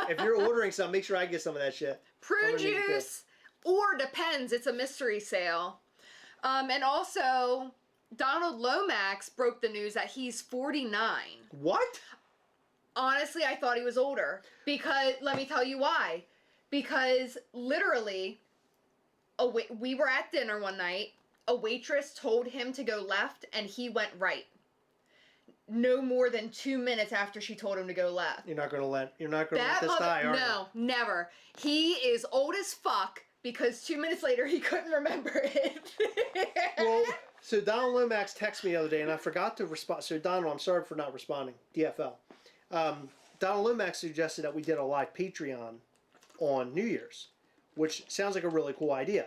If you're ordering some, make sure I get some of that shit. Prune juice, or depends. It's a mystery sale. And also, Donald Lomax broke the news that he's 49. What? Honestly, I thought he was older. Because, let me tell you why. Because, literally, we were at dinner one night. A waitress told him to go left, and he went right. No more than 2 minutes after she told him to go left. You're not gonna let this die, are you? No, never. He is old as fuck because 2 minutes later he couldn't remember it. Well, so Donald Lomax texted me the other day, and I forgot to respond. So Donald, I'm sorry for not responding. DFL. Donald Lomax suggested that we did a live Patreon on New Year's, which sounds like a really cool idea.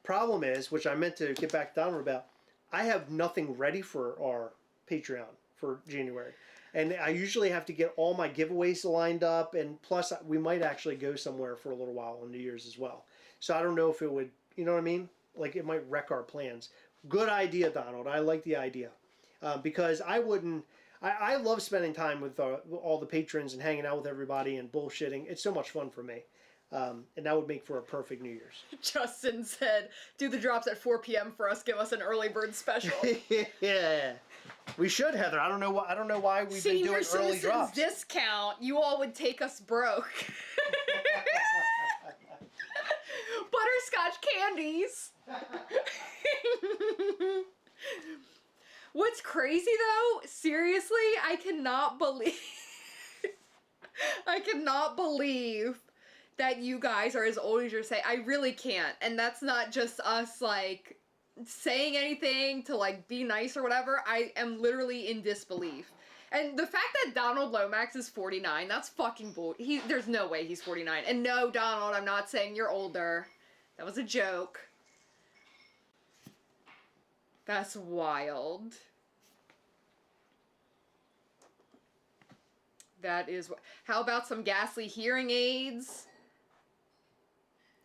Problem is, which I meant to get back to Donald about, I have nothing ready for our Patreon for January. And I usually have to get all my giveaways lined up, and plus we might actually go somewhere for a little while on New Year's as well. So I don't know if it would, you know what I mean? Like it might wreck our plans. Good idea, Donald. I like the idea. Because I love spending time with all the patrons and hanging out with everybody and bullshitting. It's so much fun for me. And that would make for a perfect New Year's. Justin said, do the drops at 4 p.m. for us. Give us an early bird special. Yeah. We should, Heather. I don't know why we've been doing early drops. Discount. You all would take us broke. Butterscotch candies. What's crazy though, seriously, I cannot believe that you guys are as old as you're saying. I really can't. And that's not just us like saying anything to like be nice or whatever. I am literally in disbelief. And the fact that Donald Lomax is 49, that's fucking bull. There's no way he's 49. And no, Donald, I'm not saying you're older. That was a joke. That's wild. That is... How about some Ghastly hearing aids?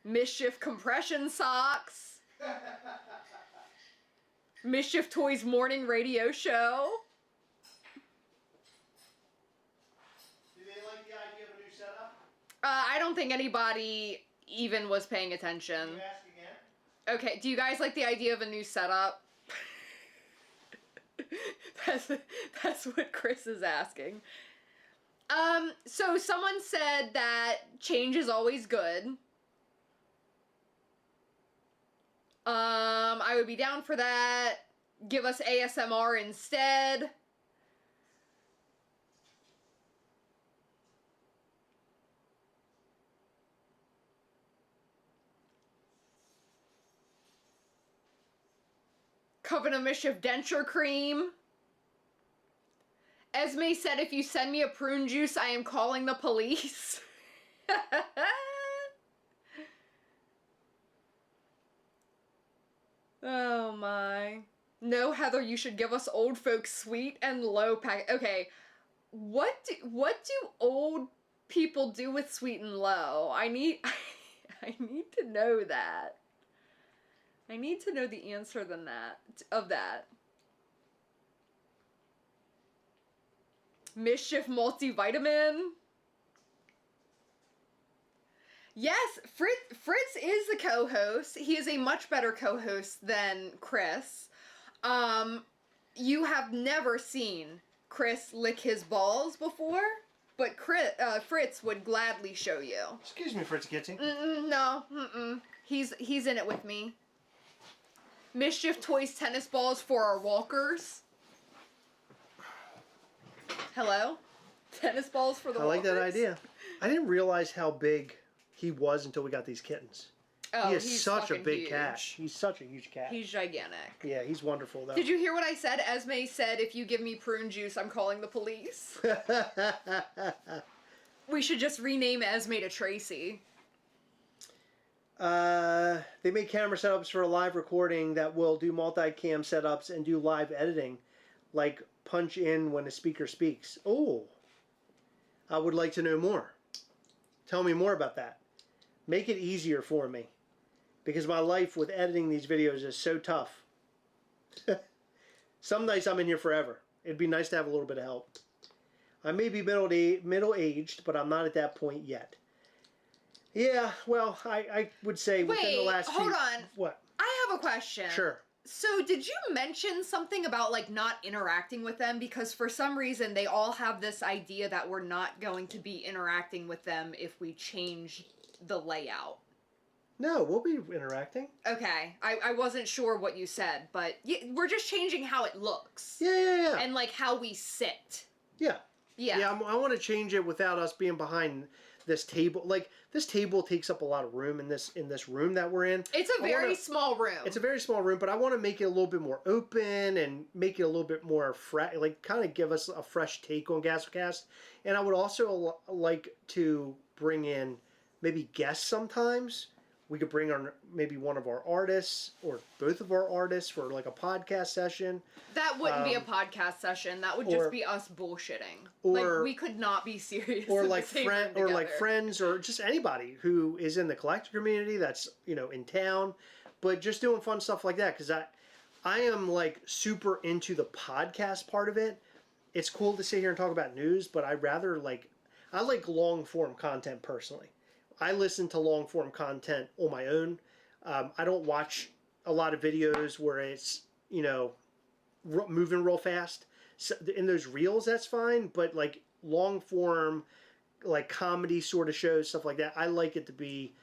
Mischief compression socks? Mischief Toys morning radio show? Do they like the idea of a new setup? I don't think anybody even was paying attention. Can you ask again? Okay, do you guys like the idea of a new setup? That's what Chris is asking. So someone said that change is always good. I would be down for that. Give us ASMR instead. Coven of Mischief denture cream. Esme said, if you send me a prune juice, I am calling the police. Oh my. No, Heather, you should give us old folks sweet and low pack. Okay, what do old people do with sweet and low? I need to know that. I need to know the answer of that. Mischief multivitamin. Yes, Fritz is the co-host. He is a much better co-host than Chris. You have never seen Chris lick his balls before, but Fritz would gladly show you. Excuse me, Fritz Kitty. No. He's in it with me. Mischief toys tennis balls for our walkers. Hello? Tennis balls for the walkers? I like that idea. I didn't realize how big he was until we got these kittens. Oh, he's such a big huge. cat. He's such a huge cat. He's gigantic. Yeah, he's wonderful though. Did you hear what I said? Esme said, if you give me prune juice, I'm calling the police. We should just rename Esme to Tracy. They make camera setups for a live recording that will do multi-cam setups and do live editing, like punch in when a speaker speaks. Oh, I would like to know more. Tell me more about that. Make it easier for me, because my life with editing these videos is so tough. Some nights I'm in here forever. It'd be nice to have a little bit of help. I may be middle-aged, but I'm not at that point yet. Yeah, well, I would say within the last hold on. What? I have a question. Sure. So did you mention something about like not interacting with them? Because for some reason they all have this idea that we're not going to be interacting with them if we change the layout. No, we'll be interacting. Okay, I wasn't sure what you said, but we're just changing how it looks. Yeah. And like how we sit. Yeah. Yeah. Yeah, I want to change it without us being behind this table. Like, this table takes up a lot of room in this room that we're in. It's a very small room. It's a very small room, but I want to make it a little bit more open and make it a little bit more fresh, like kind of give us a fresh take on Gastlecast. And I would also like to bring in maybe guests sometimes. We could bring on maybe one of our artists or both of our artists for like a podcast session. That wouldn't be a podcast session. That would just be us bullshitting. Or, like, we could not be serious. Or like friends or just anybody who is in the collector community that's, in town, but just doing fun stuff like that. Because I am like super into the podcast part of it. It's cool to sit here and talk about news, but I like long form content personally. I listen to long form content on my own. I don't watch a lot of videos where it's, moving real fast. So in those reels, that's fine. But like long form, like comedy sort of shows, stuff like that, I like it to be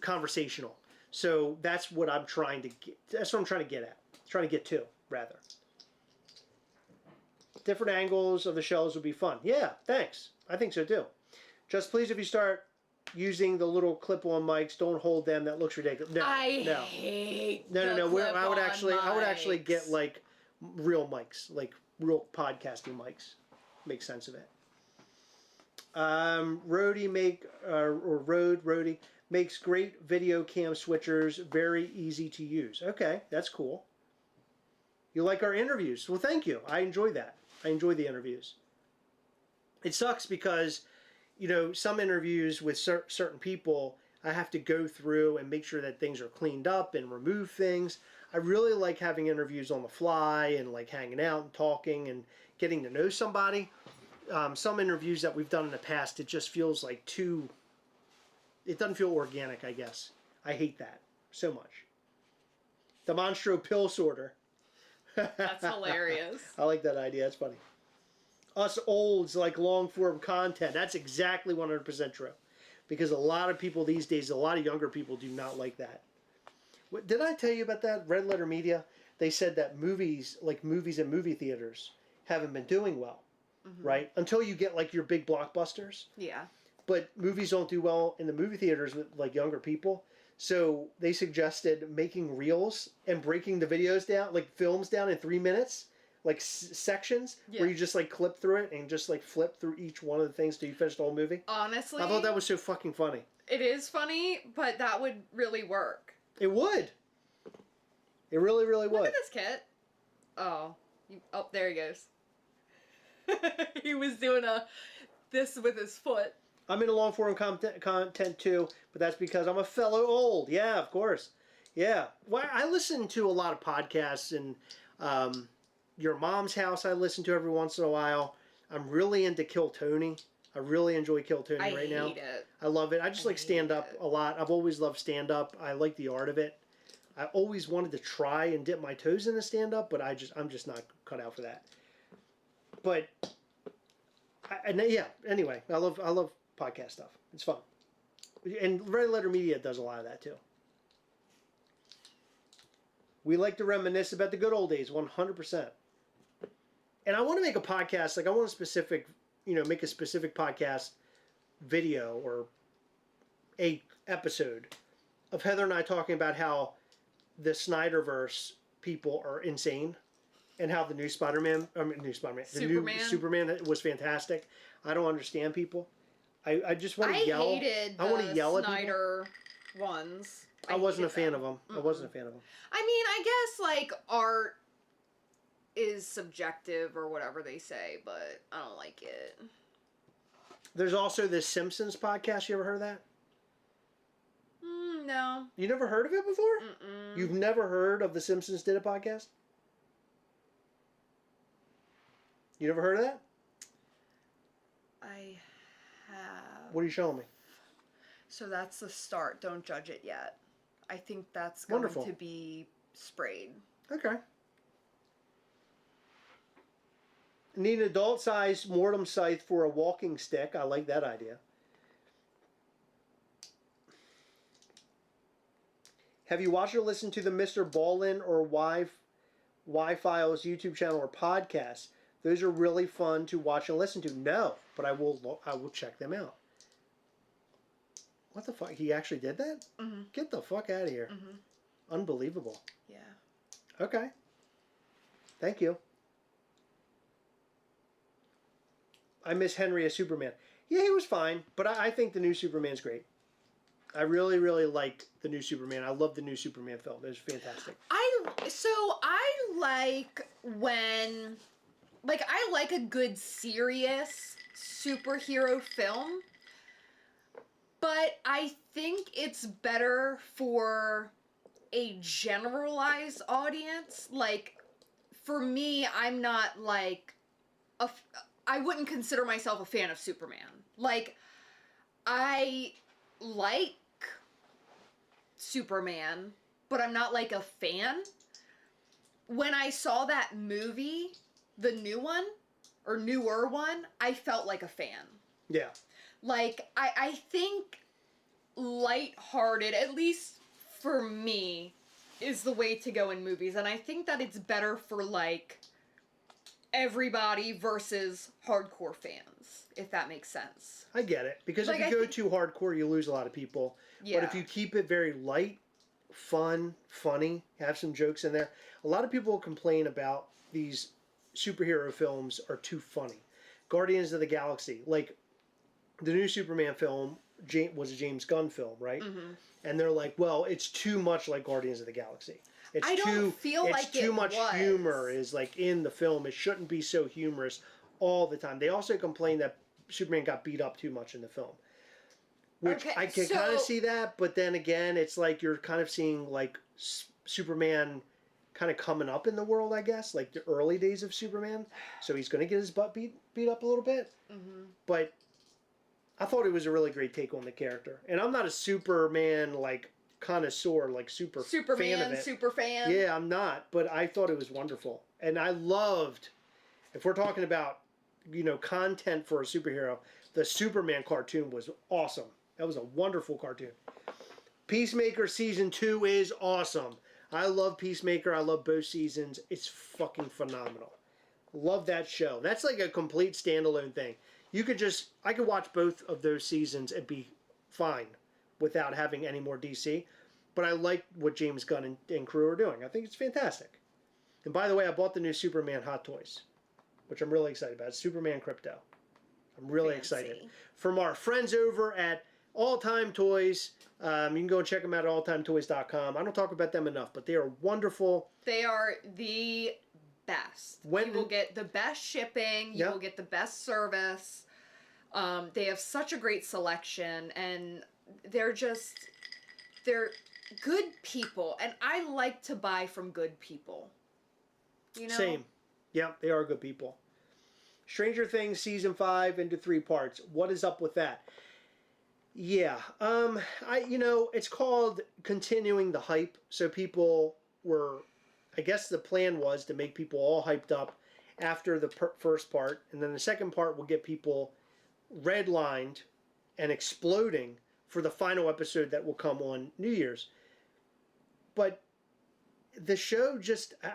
conversational. So that's what I'm trying to get. That's what I'm trying to get at. Trying to get to, rather. Different angles of the shells would be fun. Yeah, thanks. I think so too. Just please, if you start using the little clip-on mics, don't hold them. That looks ridiculous. No, hate no. I would actually get like real mics, like real podcasting mics. Make sense of it. Rhodey makes great video cam switchers, very easy to use. Okay, that's cool. You like our interviews? Well, thank you. I enjoy that. I enjoy the interviews. It sucks because, some interviews with certain people, I have to go through and make sure that things are cleaned up and remove things. I really like having interviews on the fly and like hanging out and talking and getting to know somebody. Some interviews that we've done in the past, it just feels like it doesn't feel organic, I guess. I hate that so much. The Monstro pill sorter. That's hilarious. I like that idea. That's funny. Us olds like long form content. That's exactly 100% true. Because a lot of people these days, a lot of younger people do not like that. Did I tell you about that? Red Letter Media, they said that movies and movie theaters haven't been doing well, right? Until you get like your big blockbusters. Yeah. But movies don't do well in the movie theaters with like younger people. So they suggested making reels and breaking the videos down, like films down in 3 minutes, like sections where you just like clip through it and just like flip through each one of the things till you finish the whole movie. Honestly, I thought that was so fucking funny. It is funny, but that would really work. It would. It really, really would. Look at this kit. Oh, there he goes. He was doing this with his foot. I'm into long form content too, but that's because I'm a fellow old. Yeah, of course. Yeah. Well, I listen to a lot of podcasts, and Your Mom's House I listen to every once in a while. I'm really into Kill Tony. I really enjoy Kill Tony right now. I hate it. I love it. I just like stand up a lot. I've always loved stand up. I like the art of it. I always wanted to try and dip my toes in the stand up, but I'm just not cut out for that. But yeah. Anyway, I love podcast stuff. It's fun. And Red Letter Media does a lot of that too. We like to reminisce about the good old days, 100%. And I want to make a podcast, like I want a specific, make a specific podcast video or a episode of Heather and I talking about how the Snyderverse people are insane and how the new Superman was fantastic. I don't understand people. I just want to yell. I want to yell at people. Snyder ones. I wasn't a fan of them. I wasn't a fan of them. I mean, I guess like art is subjective or whatever they say, but I don't like it. There's also this Simpsons podcast. You ever heard of that? No. You never heard of it before? Mm-mm. You've never heard of the Simpsons did a podcast? You never heard of that? I have. What are you showing me? So that's the start. Don't judge it yet. I think that's going to be sprayed. Okay. Need an adult-sized mortem scythe for a walking stick. I like that idea. Have you watched or listened to the Mr. Ballin or Y-Files YouTube channel or podcast? Those are really fun to watch and listen to. No, but I will check them out. What the fuck? He actually did that? Mm-hmm. Get the fuck out of here. Mm-hmm. Unbelievable. Yeah. Okay. Thank you. I miss Henry as Superman. Yeah, he was fine, but I think the new Superman's great. I really, really liked the new Superman. I love the new Superman film. It was fantastic. I like when... Like, I like a good, serious superhero film. But I think it's better for a generalized audience. Like, for me, I'm not, like... I wouldn't consider myself a fan of Superman. Like, I like Superman, but I'm not, like, a fan. When I saw that movie, the new one, or newer one, I felt like a fan. Yeah. Like, I think lighthearted, at least for me, is the way to go in movies. And I think that it's better for, like, everybody versus hardcore fans, if that makes sense. I get it. Because like, if you go too hardcore, you lose a lot of people. Yeah. But if you keep it very light, fun, funny, have some jokes in there. A lot of people complain about these superhero films are too funny. Guardians of the Galaxy, like the new Superman film was a James Gunn film, right? Mm-hmm. And they're like, well, it's too much like Guardians of the Galaxy. I don't feel like too much humor is like in the film. It shouldn't be so humorous all the time. They also complain that Superman got beat up too much in the film, which I can kind of see that. But then again, it's like you're kind of seeing like Superman kind of coming up in the world, I guess, like the early days of Superman. So he's going to get his butt beat up a little bit. Mm-hmm. But I thought it was a really great take on the character, and I'm not a Superman like connoisseur, like Superman fan of it. Super fan. Yeah, I'm not, but I thought it was wonderful. And I loved, if we're talking about, content for a superhero, the Superman cartoon was awesome. That was a wonderful cartoon. Peacemaker season 2 is awesome. I love Peacemaker. I love both seasons. It's fucking phenomenal. Love that show. That's like a complete standalone thing. I could watch both of those seasons and be fine without having any more DC. But I like what James Gunn and crew are doing. I think it's fantastic. And by the way, I bought the new Superman Hot Toys, which I'm really excited about. It's Superman Crypto. I'm really excited. From our friends over at All Time Toys. You can go and check them out at alltimetoys.com. I don't talk about them enough, but they are wonderful. They are the best. You will get the best shipping. You will get the best service. They have such a great selection, and they're good people, and I like to buy from good people. You know? Same. Yeah, they are good people. Stranger Things season 5 into 3 parts. What is up with that? Yeah, it's called continuing the hype. So people I guess the plan was to make people all hyped up after the first part, and then the second part will get people redlined and exploding for the final episode that will come on New Year's. But the show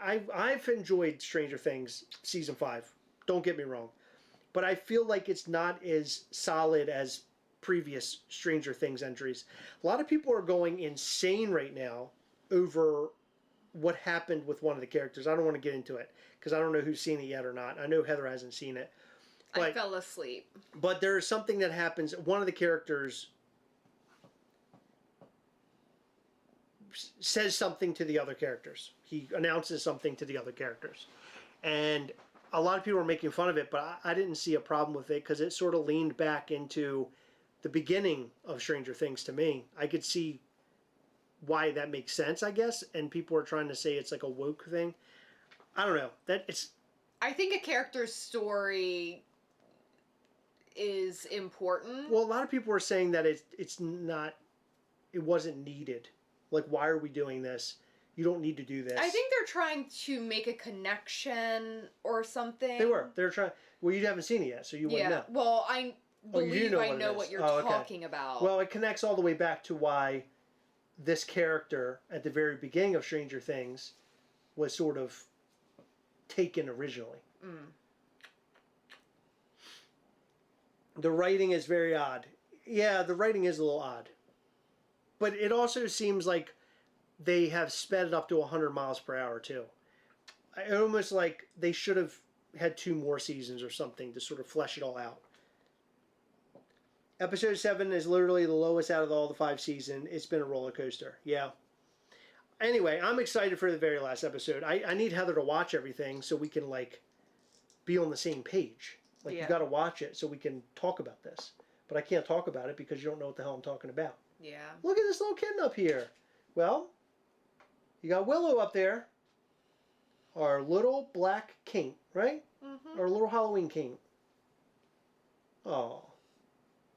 I've enjoyed Stranger Things season 5. Don't get me wrong. But I feel like it's not as solid as previous Stranger Things entries. A lot of people are going insane right now over what happened with one of the characters. I don't want to get into it because I don't know who's seen it yet or not. I know Heather hasn't seen it. But, I fell asleep. But there is something that happens. One of the characters says something to the other characters. He announces something to the other characters. And a lot of people are making fun of it, but I didn't see a problem with it because it sort of leaned back into the beginning of Stranger Things to me. I could see why that makes sense, I guess, and people are trying to say it's like a woke thing. I don't know. I think a character's story is important. Well, a lot of people are saying that it wasn't needed. Like, why are we doing this? You don't need to do this. I think they're trying to make a connection or something. They were. They're trying. Well, you haven't seen it yet, so you wouldn't know. Well, I believe I know what you're talking about. Well, it connects all the way back to why this character at the very beginning of Stranger Things was sort of taken originally. The writing is very odd. Yeah, the writing is a little odd. But it also seems like they have sped it up to 100 miles per hour, too. I almost like they should have had 2 more seasons or something to sort of flesh it all out. Episode 7 is literally the lowest out of all the 5 seasons. It's been a roller coaster. Yeah. Anyway, I'm excited for the very last episode. I need Heather to watch everything so we can, like, be on the same page. Like, you got to watch it so we can talk about this. But I can't talk about it because you don't know what the hell I'm talking about. Yeah. Look at this little kitten up here. Well, you got Willow up there. Our little black king, right? Mm-hmm. Our little Halloween king. Oh.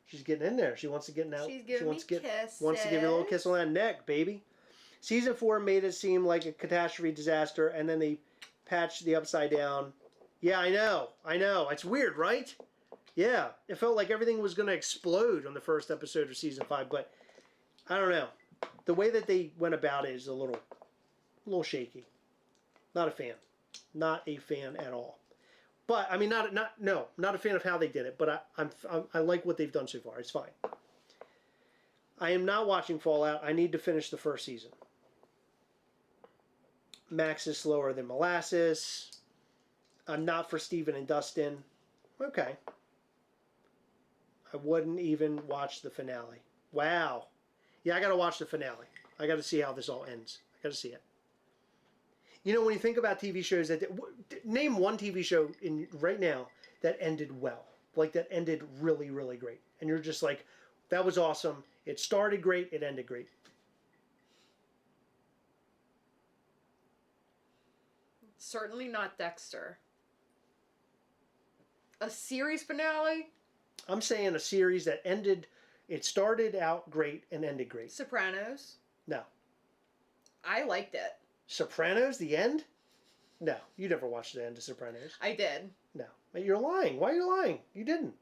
She's getting in there. She wants to get out. She's giving me kisses. Wants to give you a little kiss on that neck, baby. Season 4 made it seem like a catastrophe disaster, and then they patched the upside down. Yeah, I know. It's weird, right? Yeah. It felt like everything was going to explode on the first episode of Season 5, but I don't know. The way that they went about it is a little shaky. Not a fan. Not a fan at all. But I mean, not a fan of how they did it. But I like what they've done so far. It's fine. I am not watching Fallout. I need to finish the first season. Max is slower than molasses. I'm not for Steven and Dustin. Okay. I wouldn't even watch the finale. Wow. Yeah, I got to watch the finale. I got to see how this all ends. I got to see it. You know, when you think about TV shows, name one TV show right now that ended well. Like, that ended really, really great. And you're just like, that was awesome. It started great. It ended great. Certainly not Dexter. A series finale? I'm saying a series that ended, it started out great and ended great. Sopranos? No. I liked it. Sopranos, the end? No, you never watched the end of Sopranos. I did. No. You're lying. Why are you lying? You didn't.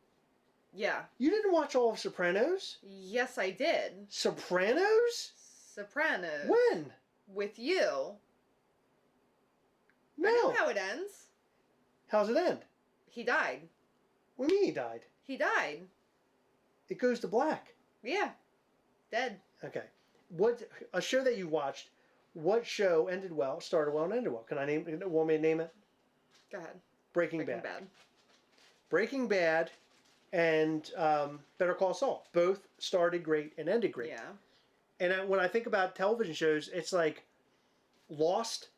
Yeah. You didn't watch all of Sopranos? Yes, I did. Sopranos? Sopranos. When? With you. No. I know how it ends. How's it end? He died. What do you mean he died? He died. It goes to black. Yeah. Dead. Okay. What a show that you watched? What show ended well, started well, and ended well? Can I name? Want me to name it? Go ahead. Breaking Bad. Breaking Bad and Better Call Saul both started great and ended great. Yeah. And when I think about television shows, it's like Lost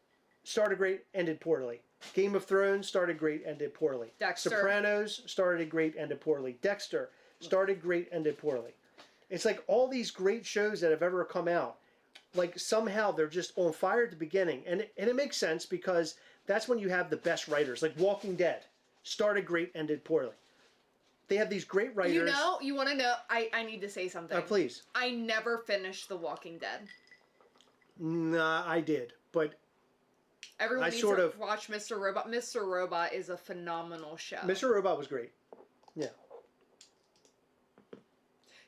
started great, ended poorly. Game of Thrones started great, ended poorly. Dexter. Sopranos started great, ended poorly. Dexter started great, ended poorly. It's like all these great shows that have ever come out, like somehow they're just on fire at the beginning. And it makes sense because that's when you have the best writers. Like Walking Dead started great, ended poorly. They have these great writers. You know, you want to know, I need to say something. Please. I never finished The Walking Dead. Nah, I did. But everyone needs to watch Mr. Robot. Mr. Robot is a phenomenal show. Mr. Robot was great. Yeah.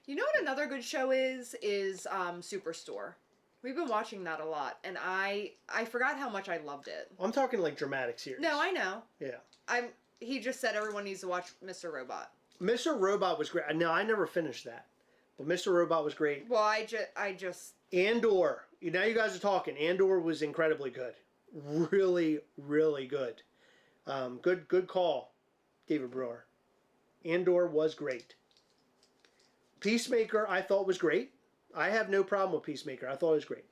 You know what another good show is Superstore. We've been watching that a lot, and I forgot how much I loved it. I'm talking like dramatic series. No, I know. Yeah. He just said everyone needs to watch Mr. Robot. Mr. Robot was great. No, I never finished that. But Mr. Robot was great. Well, I just... Andor. Now you guys are talking. Andor was incredibly good. Really, really good. Good call, David Brewer. Andor was great. Peacemaker, I thought was great. I have no problem with Peacemaker. I thought it was great.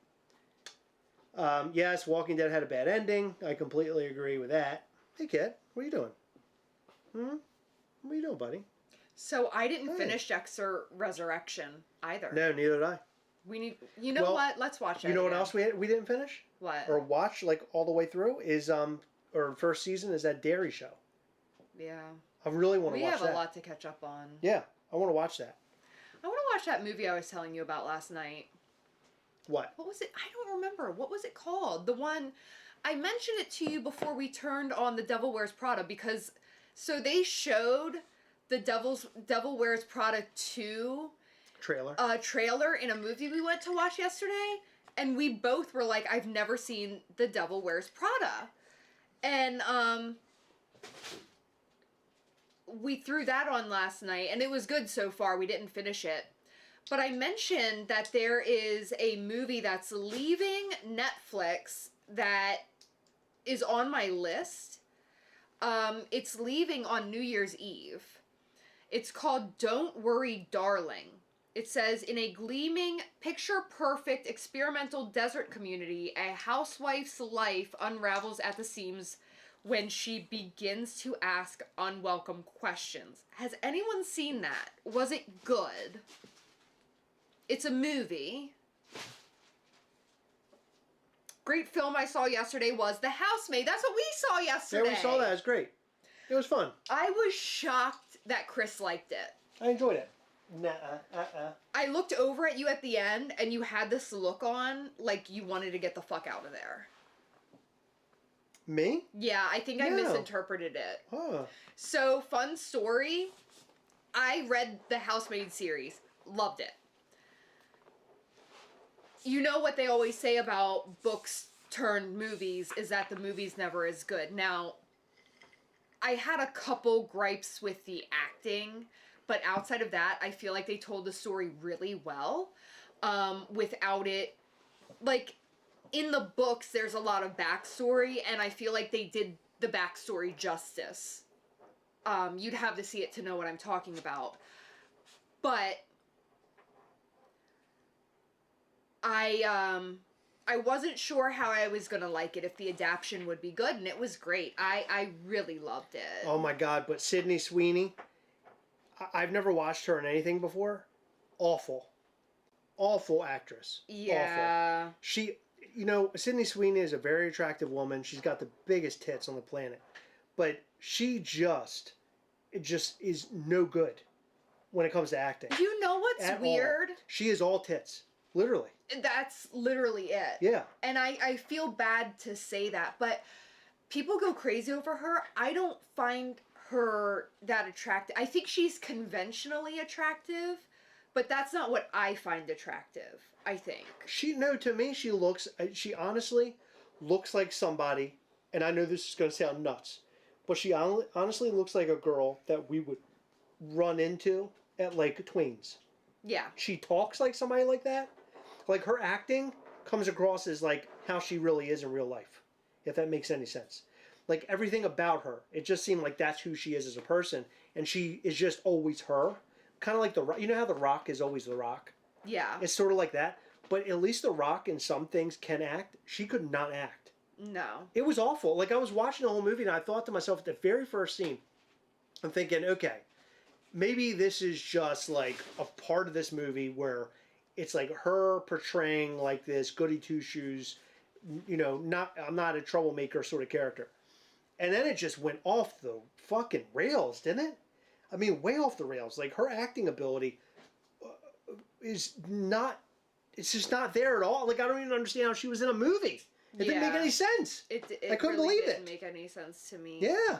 Yes, Walking Dead had a bad ending. I completely agree with that. Hey, kid, what are you doing? What are you doing, buddy? So I didn't finish Dexter Resurrection either. No, neither did I. We need. You know what? Let's watch it. You know what else we didn't finish? What? Or watch like all the way through is or first season is that Dairy Show. Yeah. I really want to watch that. We have a lot to catch up on. Yeah, I want to watch that. I want to watch that movie I was telling you about last night. What? What was it? I don't remember. What was it called? The one I mentioned it to you before we turned on The Devil Wears Prada because they showed the Devil Wears Prada 2 trailer in a movie we went to watch yesterday, and we both were like, I've never seen The Devil Wears Prada. And we threw that on last night, and it was good so far. We didn't finish it. But I mentioned that there is a movie that's leaving Netflix that is on my list. It's leaving on New Year's Eve. It's called Don't Worry, Darling. It says, in a gleaming, picture-perfect experimental desert community, a housewife's life unravels at the seams when she begins to ask unwelcome questions. Has anyone seen that? Was it good? It's a movie. Great film I saw yesterday was The Housemaid. That's what we saw yesterday. Yeah, we saw that. It was great. It was fun. I was shocked that Chris liked it. I enjoyed it. I looked over at you at the end, and you had this look on like you wanted to get the fuck out of there. Me? Yeah, I think I misinterpreted it. Huh. So, fun story. I read the Housemaid series. Loved it. You know what they always say about books turned movies is that the movie's never as good. Now, I had a couple gripes with the acting, but outside of that, I feel like they told the story really well. Without it, like, in the books, there's a lot of backstory, and I feel like they did the backstory justice. You'd have to see it to know what I'm talking about. But I wasn't sure how I was gonna like it, if the adaptation would be good, and it was great. I really loved it. Oh my God, but Sydney Sweeney, I've never watched her in anything before. Awful. Awful actress. Yeah. Awful. She, Sydney Sweeney is a very attractive woman. She's got the biggest tits on the planet. But she just is no good when it comes to acting. You know what's weird? She is all tits. Literally. That's literally it. Yeah. And I feel bad to say that, but people go crazy over her. I don't find her that attractive. I think she's conventionally attractive, but that's not what I find attractive. I think. To me, she honestly looks like somebody, and I know this is going to sound nuts, but she honestly looks like a girl that we would run into at like Tweens. Yeah. She talks like somebody like that. Like her acting comes across as like how she really is in real life, if that makes any sense. Like everything about her, it just seemed like that's who she is as a person, and she is just always her. Kind of like you know how The Rock is always The Rock? Yeah. It's sort of like that. But at least The Rock in some things can act. She could not act. No. It was awful. Like I was watching the whole movie and I thought to myself at the very first scene, I'm thinking, okay, maybe this is just like a part of this movie where it's like her portraying like this goody two shoes, I'm not a troublemaker sort of character. And then it just went off the fucking rails, didn't it? I mean, way off the rails. Like her acting ability is not. It's just not there at all. Like I don't even understand how she was in a movie. It didn't make any sense. I couldn't really believe didn't it. make any sense to me. Yeah.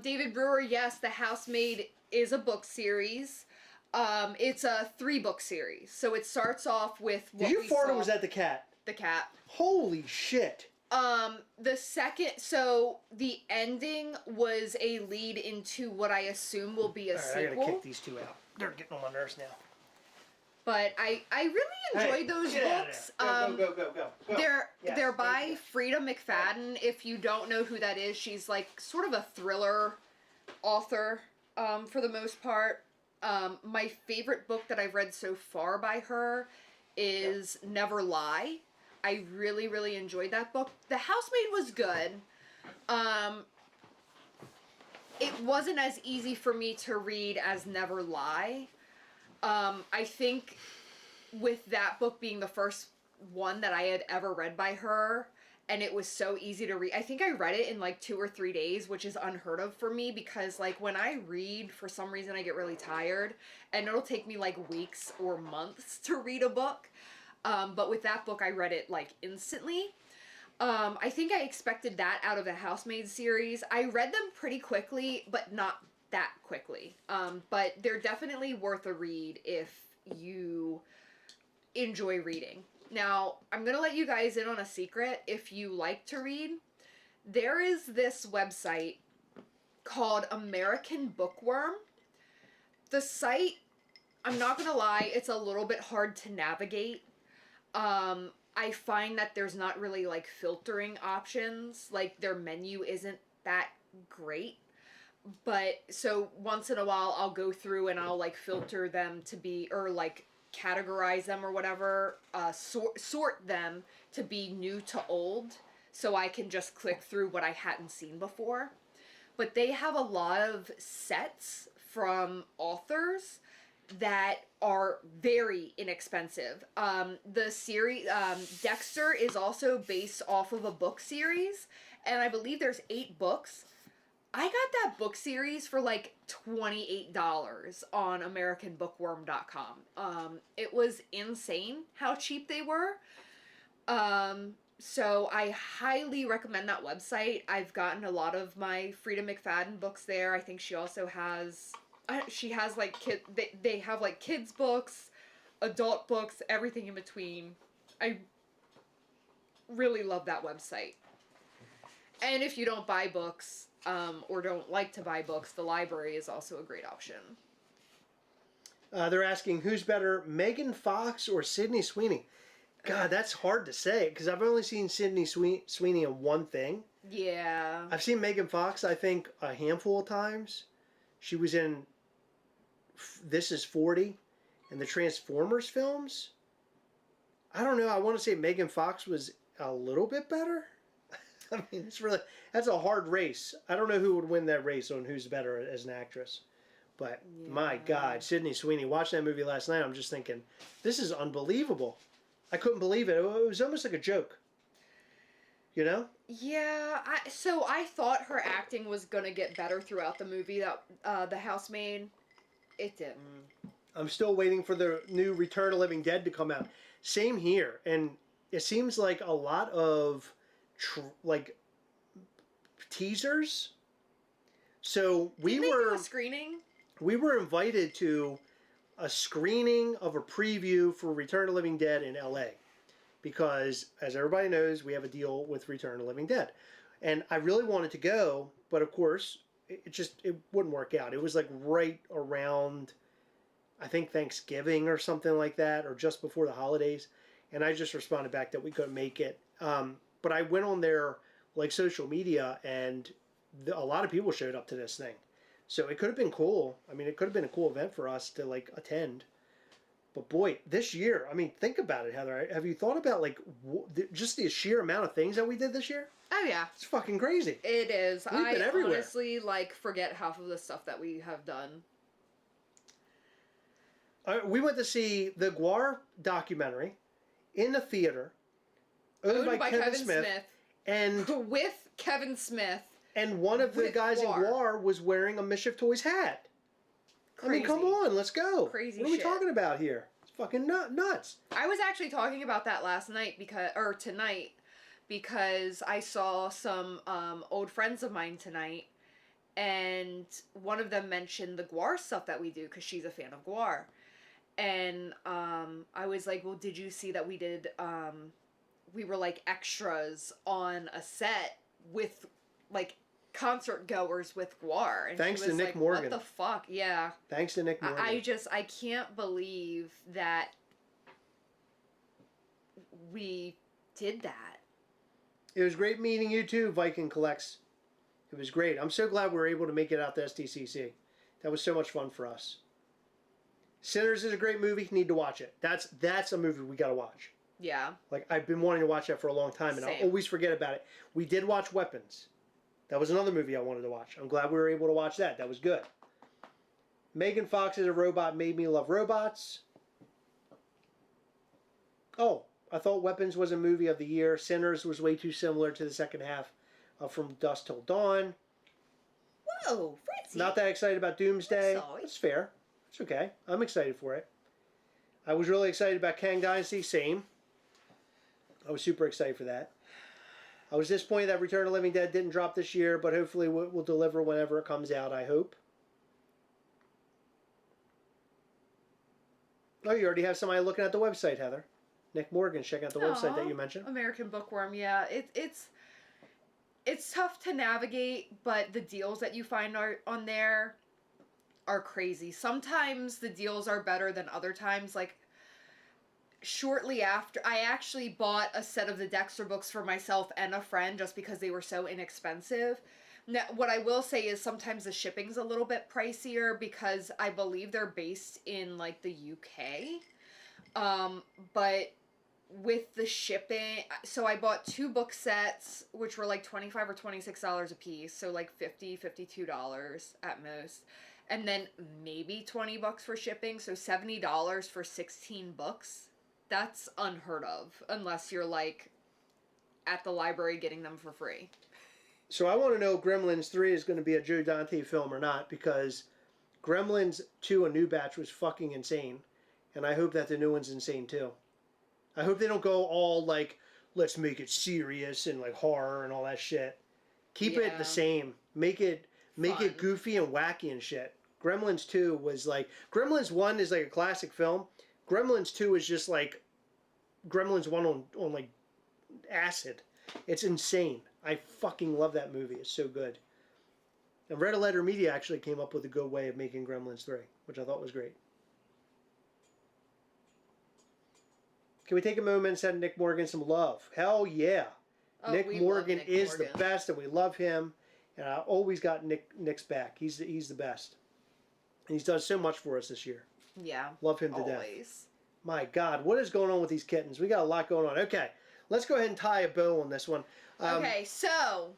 David Brewer, yes, The Housemaid is a book series. It's a 3-book series. So it starts off with what Did you fart or was that the cat? The cat. Holy shit. The ending was a lead into what I assume will be a sequel. I gotta kick these two out. They're getting on my nerves now. But I really enjoyed those books. Go. They're by Frida McFadden. If you don't know who that is, she's like sort of a thriller author for the most part. My favorite book that I've read so far by her is Never Lie. I really, really enjoyed that book. The Housemaid was good. It wasn't as easy for me to read as Never Lie. I think with that book being the first one that I had ever read by her, and it was so easy to read. I think I read it in like 2 or 3 days, which is unheard of for me because like when I read, for some reason I get really tired, and it'll take me like weeks or months to read a book. But with that book, I read it like instantly. I think I expected that out of the Housemaid series. I read them pretty quickly, but not that quickly. But they're definitely worth a read if you enjoy reading. Now, I'm going to let you guys in on a secret. If you like to read, there is this website called American Bookworm. The site, I'm not going to lie, it's a little bit hard to navigate. I find that there's not really like filtering options. Like their menu isn't that great. But so once in a while I'll go through and I'll like filter them to be, or like categorize them or whatever, sort them to be new to old, so I can just click through what I hadn't seen before. But they have a lot of sets from authors that are very inexpensive. The series, Dexter is also based off of a book series, and I believe there's 8 books. I got that book series for like $28 on AmericanBookworm.com. It was insane how cheap they were. So I highly recommend that website. I've gotten a lot of my Frida McFadden books there. I think she also has, she has like they have like kids books, adult books, everything in between. I really love that website. And if you don't buy books, or don't like to buy books, the library is also a great option. They're asking, who's better, Megan Fox or Sydney Sweeney? God, that's hard to say, because I've only seen Sydney Sweeney in one thing. Yeah. I've seen Megan Fox, I think, a handful of times. She was in This Is 40 and the Transformers films. I don't know, I want to say Megan Fox was a little bit better. I mean, that's a hard race. I don't know who would win that race on who's better as an actress. But, my God, Sydney Sweeney, watching that movie last night, I'm just thinking, this is unbelievable. I couldn't believe it. It was almost like a joke. You know? Yeah, so I thought her acting was going to get better throughout the movie, that The Housemaid. It didn't. I'm still waiting for the new Return of the Living Dead to come out. Same here. And it seems like a lot of teasers. So Didn't they do a screening? We were invited to a screening of a preview for Return of the Living Dead in LA. Because, as everybody knows, we have a deal with Return of the Living Dead. And I really wanted to go, but of course, it wouldn't work out. It was like right around, I think, Thanksgiving or something like that, or just before the holidays. And I just responded back that we couldn't make it. But I went on their like social media, and a lot of people showed up to this thing. So it could have been cool. I mean, it could have been a cool event for us to like attend. But boy, this year, I mean, think about it, Heather. Have you thought about like just the sheer amount of things that we did this year? Oh yeah, it's fucking crazy. It is. We've been everywhere. Honestly like forget half of the stuff that we have done. We went to see the Guar documentary in the theater, owned by Kevin Smith, and with Kevin Smith. And one of the guys in Guar was wearing a Mischief Toys hat. Crazy. I mean, come on, let's go. Crazy What are we talking about here? It's fucking nuts. I was actually talking about that last night tonight because I saw some old friends of mine tonight, and one of them mentioned the Guar stuff that we do because she's a fan of Guar. And I was like, well, did you see that we did, we were like extras on a set with like concert goers with Guar. And thanks she was to Nick like, Morgan. What the fuck? Yeah. Thanks to Nick Morgan. I can't believe that we did that. It was great meeting you too, Viking Collects. It was great. I'm so glad we were able to make it out to STCC. That was so much fun for us. Sinners is a great movie. Need to watch it. That's a movie we got to watch. Yeah. Like, I've been wanting to watch that for a long time, and I always forget about it. We did watch Weapons. That was another movie I wanted to watch. I'm glad we were able to watch that. That was good. Megan Fox as a Robot Made Me Love Robots. Oh, I thought Weapons was a movie of the year. Sinners was way too similar to the second half of From Dusk Till Dawn. Whoa, Fritzy. Not that excited about Doomsday. That's fair. It's okay. I'm excited for it. I was really excited about Kang Dynasty. Same. I was super excited for that. I was disappointed that Return of the Living Dead didn't drop this year, but hopefully we'll deliver whenever it comes out, I hope. Oh, you already have somebody looking at the website, Heather. Nick Morgan checking out the website that you mentioned. American Bookworm, yeah. It's tough to navigate, but the deals that you find on there are crazy. Sometimes the deals are better than other times. Like, shortly after, I actually bought a set of the Dexter books for myself and a friend just because they were so inexpensive. Now, what I will say is sometimes the shipping's a little bit pricier because I believe they're based in, like, the UK. But with the shipping, so I bought 2 book sets, which were like $25 or $26 a piece, so like $50, $52 at most. And then maybe $20 for shipping, so $70 for 16 books. That's unheard of, unless you're, like, at the library getting them for free. So I want to know if Gremlins 3 is going to be a Joe Dante film or not, because Gremlins 2, A New Batch, was fucking insane. And I hope that the new one's insane, too. I hope they don't go all, like, let's make it serious and, like, horror and all that shit. Keep it the same. Make it goofy and wacky and shit. Gremlins 2 was, like... Gremlins 1 is, like, a classic film. Gremlins 2 is just like Gremlins 1 on like acid. It's insane. I fucking love that movie. It's so good. And Red Letter Media actually came up with a good way of making Gremlins 3, which I thought was great. Can we take a moment and send Nick Morgan some love? Hell yeah. Oh, Nick Morgan is the best, and we love him. And I always got Nick's back. He's the best. And he's done so much for us this year. Yeah. Love him to death. My God, what is going on with these kittens? We got a lot going on. Okay, let's go ahead and tie a bow on this one. Okay, so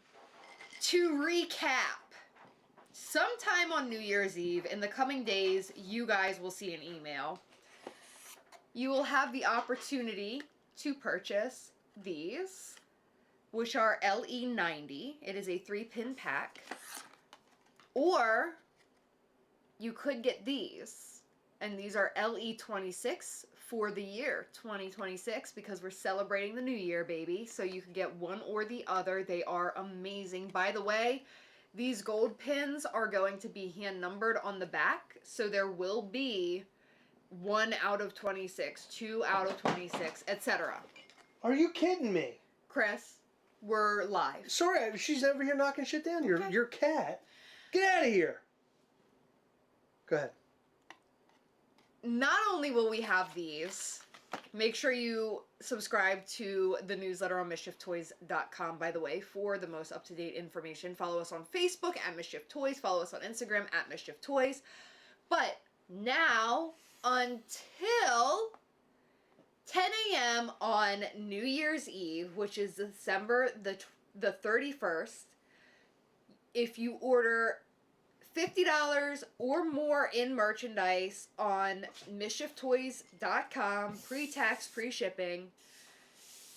to recap, sometime on New Year's Eve, in the coming days, you guys will see an email. You will have the opportunity to purchase these, which are LE90. It is a 3-pin pack. Or you could get these. And these are LE26 for the year 2026 because we're celebrating the new year, baby. So you can get one or the other. They are amazing. By the way, these gold pins are going to be hand numbered on the back. So there will be 1 out of 26, 2 out of 26, etc. Are you kidding me? Chris, we're live. Sorry, she's over here knocking shit down. Your cat. Get out of here. Go ahead. Not only will we have these, make sure you subscribe to the newsletter on MischiefToys.com, by the way, for the most up-to-date information. Follow us on Facebook at Mischief Toys. Follow us on Instagram at Mischief Toys. But now, until 10 a.m. on New Year's Eve, which is December the 31st, if you order $50 or more in merchandise on MischiefToys.com, pre-tax, pre-shipping,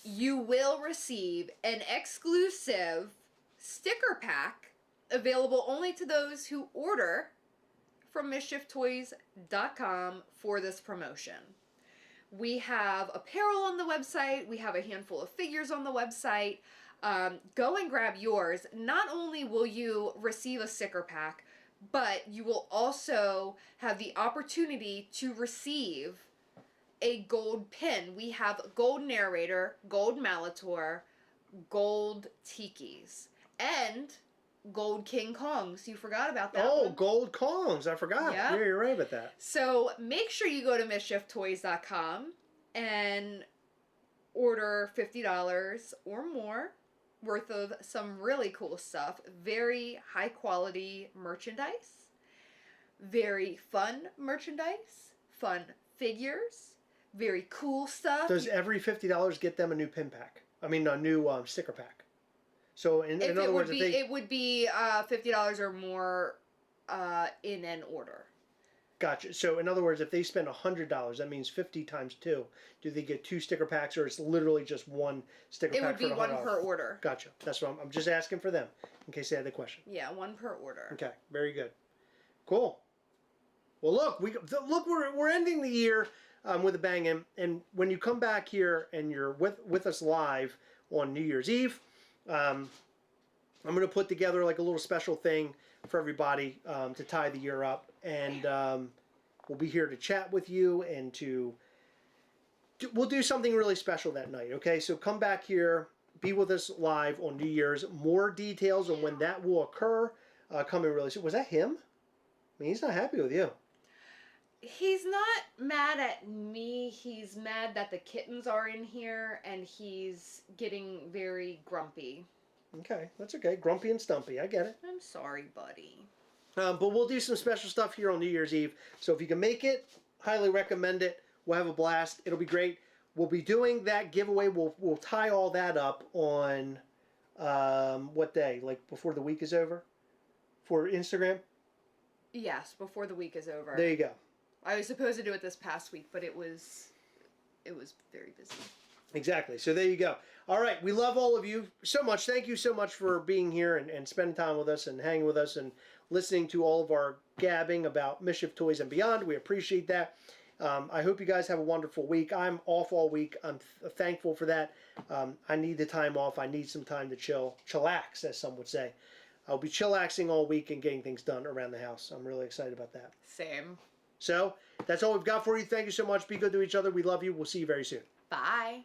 you will receive an exclusive sticker pack available only to those who order from MischiefToys.com for this promotion. We have apparel on the website. We have a handful of figures on the website. Go and grab yours. Not only will you receive a sticker pack, but you will also have the opportunity to receive a gold pin. We have gold narrator, gold Malator, gold Tikis, and gold King Kongs. You forgot about that one. Gold Kongs. I forgot. Yep. Yeah, you're right about that. So make sure you go to MischiefToys.com and order $50 or more worth of some really cool stuff. Very high quality merchandise. Very fun merchandise. Fun figures. Very cool stuff. Does every $50 get them a new pin pack? I mean, a new sticker pack. So in other words, it would be $50 or more in an order. Gotcha. So in other words, if they spend $100, that means 50 times 2. Do they get 2 sticker packs, or it's literally just one sticker pack? It would be for one $100? per order. Gotcha. That's what I'm just asking for them in case they had the question. Yeah, one per order. Okay. Very good. Cool. Well, look, we're ending the year with a bang, and when you come back here and you're with us live on New Year's Eve, I'm going to put together like a little special thing for everybody to tie the year up, and we'll be here to chat with you, and we'll do something really special that night. Okay, so come back here, be with us live on New Year's. More details on when that will occur coming really soon. Was that him? I mean, he's not happy with you. He's not mad at me. He's mad that the kittens are in here, and he's getting very grumpy. Okay, that's okay. Grumpy and stumpy. I get it. I'm sorry, buddy. But we'll do some special stuff here on New Year's Eve. So if you can make it, highly recommend it. We'll have a blast. It'll be great. We'll be doing that giveaway. We'll tie all that up on what day? Like before the week is over? For Instagram? Yes, before the week is over. There you go. I was supposed to do it this past week, but it was very busy. Exactly. So there you go. All right. We love all of you so much. Thank you so much for being here and spending time with us and hanging with us and listening to all of our gabbing about Mischief Toys and beyond. We appreciate that. I hope you guys have a wonderful week. I'm off all week. I'm thankful for that. I need the time off. I need some time to chillax, as some would say. I'll be chillaxing all week and getting things done around the house. I'm really excited about that. Same. So that's all we've got for you. Thank you so much. Be good to each other. We love you. We'll see you very soon. Bye.